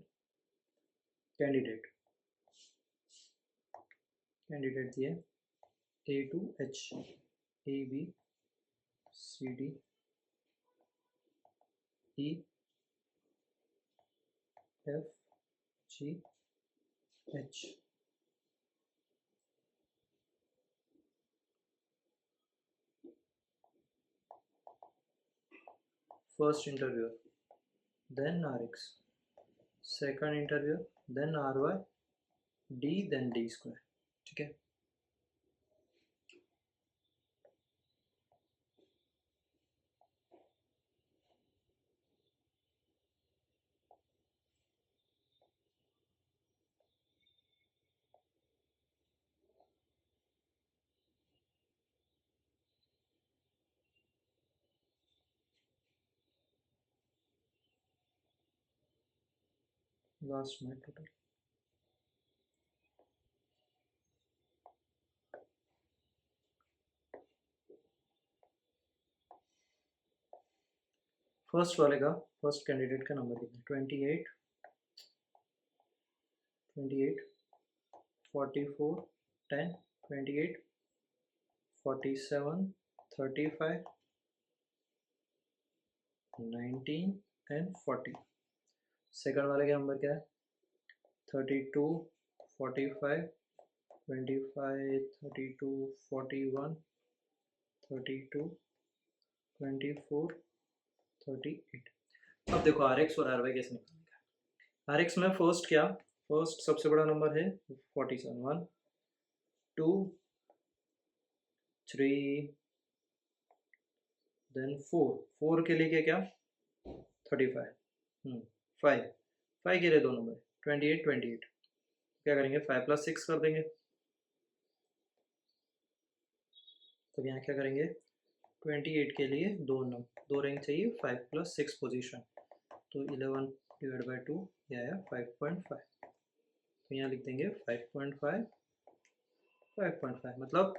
कैंडिडेट दिए A to H, A B C D E F G H. First interview then R X, second interview then are Y D then D square, ठीक है। लास्ट में टोटल फर्स्ट वाले का, फर्स्ट कैंडिडेट का number कितना, 28 28 44 10 28 47 35 19 and 40। Second वाले का number क्या है, 32 45 25, 32, 41, 32, 24, 38। अब देखो आर एक्स और आर वाई कैसे निकालेंगे। आर एक्स में फर्स्ट क्या, फर्स्ट सबसे बड़ा नंबर है 47, 1 2 3 देन 4, 4 के लिए क्या 35, 5 5 के लिए दो नंबर 28, 28। क्या करेंगे 5 + 6 कर देंगे। तो यहाँ क्या करेंगे 28 के लिए दो रैंक चाहिए, 5 + 6 पोजीशन, तो 11 डिवाइड बाई 2 यह आया 5.5। तो यहाँ लिख देंगे 5.5, 5.5 मतलब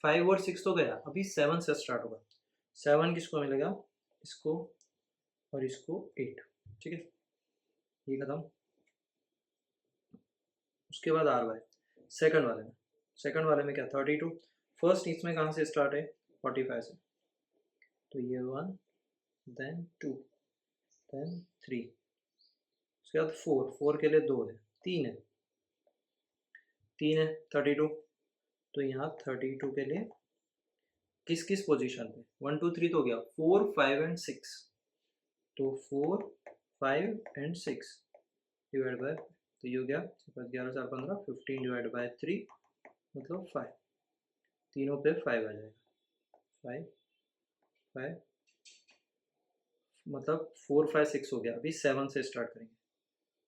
5 और 6 तो गया, अभी 7 से स्टार्ट होगा। 7 किसको मिलेगा, इसको और इसको 8, ठीक है ये खत्म। उसके बाद आर वाई सेकंड वाले में क्या 32, फर्स्ट इसमें कहाँ से स्टार्ट है 45 से, तो ये 1 देन 2 देन 3, उसके बाद 4 के लिए 2 है, 3 है 32, तो यहाँ 32 के लिए किस किस पोजीशन पे 1 2 3 तो हो गया, 4 5 एंड 6, तो 4 5 एंड 6 डिवाइड बाय, तो ये हो गया 11 4 15, 15 डिवाइड बाय 3 मतलब 5, तीनों पे 5 आ जाएगा, 5 5 मतलब 4 5 6 हो गया। अभी 7 से स्टार्ट करेंगे,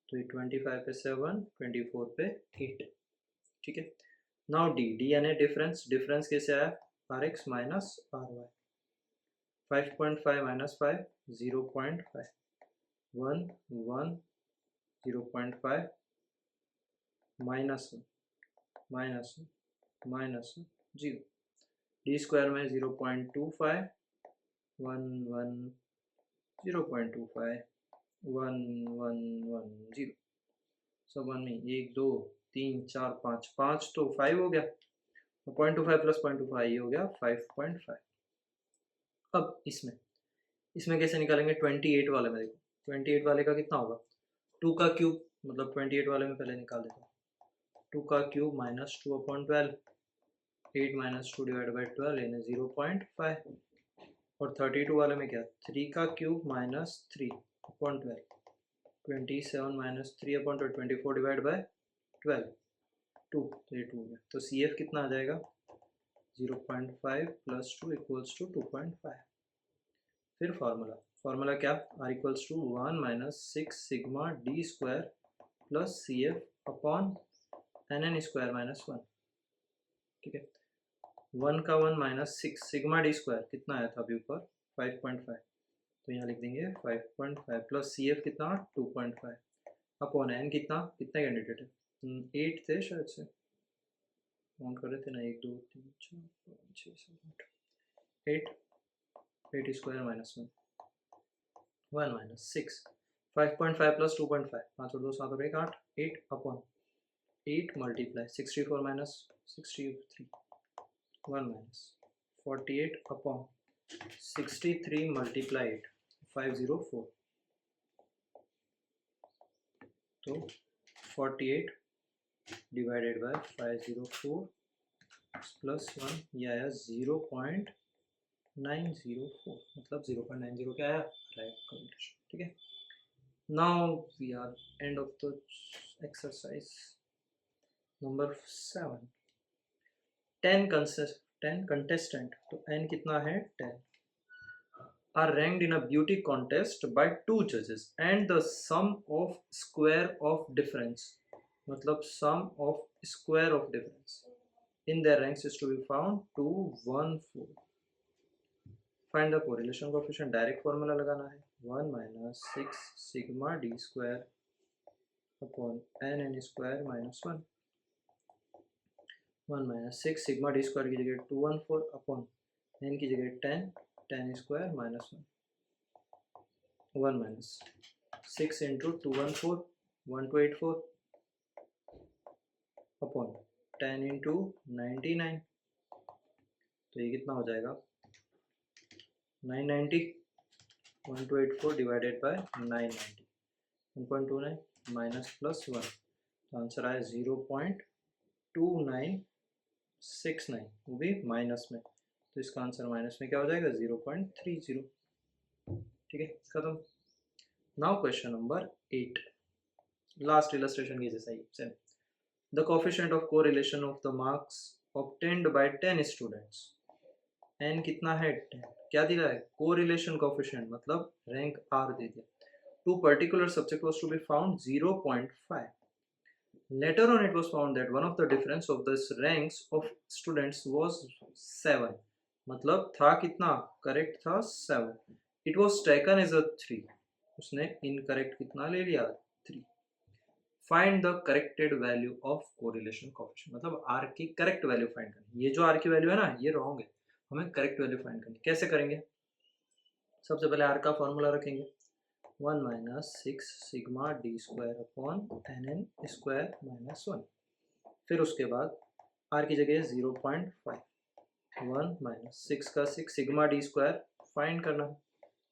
तो ये 25 पे 7, 24 पे 8, ठीक है। नाउ डी यानी डिफरेंस कैसे आया, r x minus r y, 5.5 minus 5 0.5, 1 1 0.5 minus minus minus 0, d square में 0.25 1 1 0.25 1 1 1 0, सब 1 में 1 2 3 4 5 5 तो 5 हो गया, 0.25 + 0.25 ये हो गया 5.5। अब इसमें कैसे निकालेंगे 28 वाले में, देखो 28 वाले का कितना होगा 2 का क्यूब, मतलब 28 वाले में पहले निकाल देता हूँ, 2 का cube minus 2/12, 8 minus 2 divide by 12 यानी 0.5, और 32 वाले में क्या 3 का cube minus 3/12, 27 minus 3/12, 24 divide by 12 2, तो ये 2 हो गया, तो सी एफ कितना आ जाएगा 0.5 + 2 = 2.5। फिर फार्मूला क्या r = 1 minus 6 sigma D square plus C F upon nn square minus 1, ठीक है। 1 का 1 माइनस 6 सिग्मा डी स्क्वायर कितना आया था अभी ऊपर 5.5, तो यहाँ लिख देंगे 5.5 प्लस सी एफ कितना 2.5 अपॉन एन कितना, कितने कैंडिडेट है 8 थे शायद से, काउंट कर रहे थे ना 1 2 3 4 5 6 7 8 8 स्क्वायर माइनस 1 माइनस 6, 5.5 + 2.5, 5 और 2 7 और 1 8, 8 upon 8 multiply 64 minus 63, 1 minus 48 upon 63 multiply 8 504, तो 48 डिवाइडेड बाय 504 प्लस 1 ये आया 0.904, मतलब 0.90 क्या आया राइट कॉम्बिनेशन, ठीक है। Now we are end of the exercise number 7, 10 contestant, तो n कितना है 10, are ranked in a beauty contest by 2 judges and the sum of square of difference, मतलब sum of square of difference in their ranks is to be found 2 1 4, find the correlation coefficient, direct formula लगाना है 1 minus 6 sigma D square upon nn square minus 1, 1 minus 6 sigma D square की जगह 214 upon n की जगह 10 10 square minus 1 minus 6 into 214 1284 upon 10 into 99, तो ये कितना हो जाएगा 990, 1284 डिवाइडेड बाय 990 1.29 माइनस प्लस 1, तो आंसर आया 0.29, 2969, वो भी माइनस में, तो इसका आंसर माइनस में क्या हो जाएगा 0.30। ठीक है, खत्म। Now question number 8, last illustration की जैसा ही same. The coefficient of correlation of the marks obtained by 10 students, n कितना है 10, क्या दिया है कोरिलेशन कोफिशिएंट मतलब रैंक r दे दिया, two particular subject was to be found 0.5। Later on it was found that one of the difference of the ranks of students was 7, मतलब था कितना, करेक्ट था 7, it was taken as a 3, उसने incorrect कितना ले लिया 3। Find the corrected value of correlation coefficient, मतलब r की करेक्ट वैल्यू फाइंड करनी, ये जो r की वैल्यू है ना ये रॉन्ग है, हमें करेक्ट वैल्यू फाइंड करनी, कैसे करेंगे, सबसे पहले r का फॉर्मूला रखेंगे 1 minus 6 sigma D square upon NN square minus 1, फिर उसके बाद r की जगह 0.5, 1 माइनस 6 का 6 सिग्मा डी स्क्वायर फाइंड करना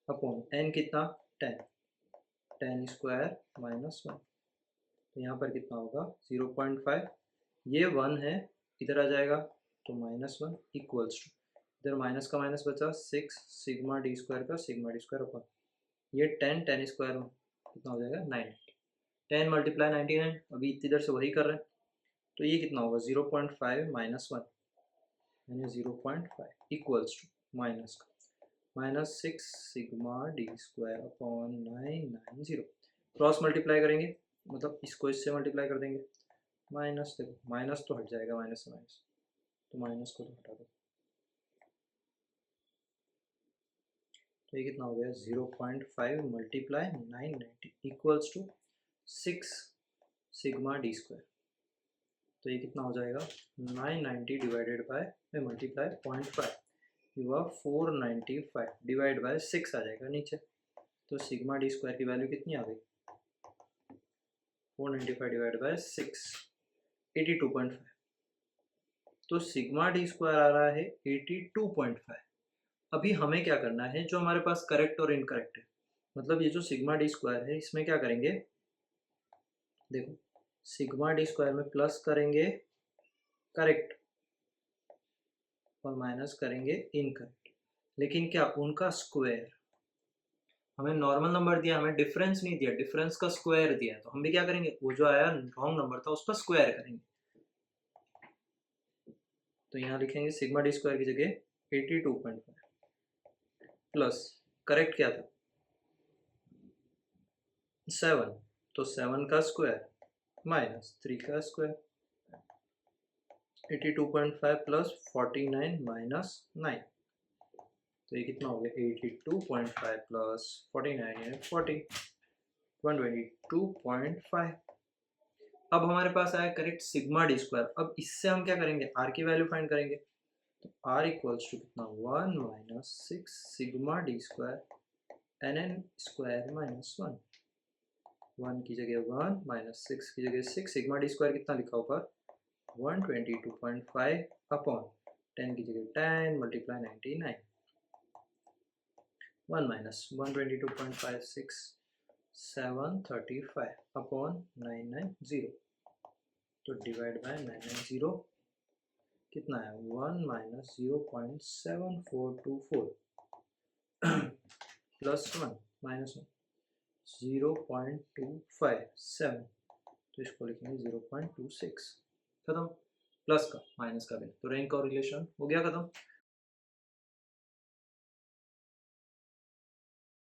अपॉन n कितना 10, 10 स्क्वायर माइनस 1, तो यहाँ पर कितना होगा 0.5, ये 1 है इधर आ जाएगा तो -1 इक्वल्स टू, इधर माइनस का माइनस बचा 6 सिग्मा डी स्क्वायर का सिग्मा डी स्क्वायर अपॉन ये 10 स्क्वायर में कितना हो जाएगा 90, 10 मल्टीप्लाई 99, अभी इधर से वही कर रहे हैं, तो ये कितना होगा 0.5 माइनस 1 यानी 0.5 इक्वल्स टू माइनस का -6 sigma D square upon 990, cross multiply करेंगे मतलब इसको इससे मल्टीप्लाई कर देंगे, माइनस देखो माइनस तो हट जाएगा, माइनस से माइनस, तो माइनस को तो हटा दो, तो ये कितना हो गया 0.5 multiply 990 equals to 6 sigma D square, तो ये कितना हो जाएगा 990 डिवाइडेड बाय में मल्टीप्लाई 0.5, ये हुआ 495 डिवाइड बाय 6 आ जाएगा नीचे, तो सिग्मा डी स्क्वायर की वैल्यू कितनी आ गई 495 डिवाइड बाय 6 82.5, तो सिग्मा डी स्क्वायर आ रहा है 82.5। अभी हमें क्या करना है, जो हमारे पास करेक्ट और इनकरेक्ट है, मतलब ये जो सिग्मा डी स्क्वायर है इसमें क्या करेंगे, देखो सिग्मा डी स्क्वायर में प्लस करेंगे करेक्ट और माइनस करेंगे इनकरेक्ट, लेकिन क्या उनका स्क्वायर, हमें नॉर्मल नंबर दिया, हमें डिफरेंस नहीं दिया, डिफरेंस का स्क्वायर दिया, तो हम भी क्या करेंगे वो जो आया रॉन्ग नंबर था उसका स्क्वायर करेंगे, तो यहाँ लिखेंगे सिग्मा डी स्क्वायर की जगह 82.5 प्लस करेक्ट क्या था 7, तो 7 का स्क्वायर माइनस 3 का स्क्वायर, 82.5 प्लस 49 माइनस 9, तो ये कितना हो गया 82.5 प्लस 49 है 40, 122.5। अब हमारे पास आया करेक्ट सिग्मा डी स्क्वायर, अब इससे हम क्या करेंगे r की वैल्यू फाइंड करेंगे, तो r इक्वल्स टू कितना 1 minus 6 sigma D square NN square minus 1, 1 की जगह 1 माइनस 6 की जगह 6, सिग्मा डी स्क्वायर कितना लिखा ऊपर 122.5 अपॉन 10 की जगह 10 मल्टीप्लाई 99, 1 माइनस 122.56 735 अपॉन 990, तो डिवाइड बाय 990 कितना है 1 माइनस 0.7424 प्लस 1 माइनस 1 0.257, तो इसको लिखेंगे 0.26, खत्म, प्लस का माइनस का भी, तो रैंक और रिलेशन हो गया खत्म।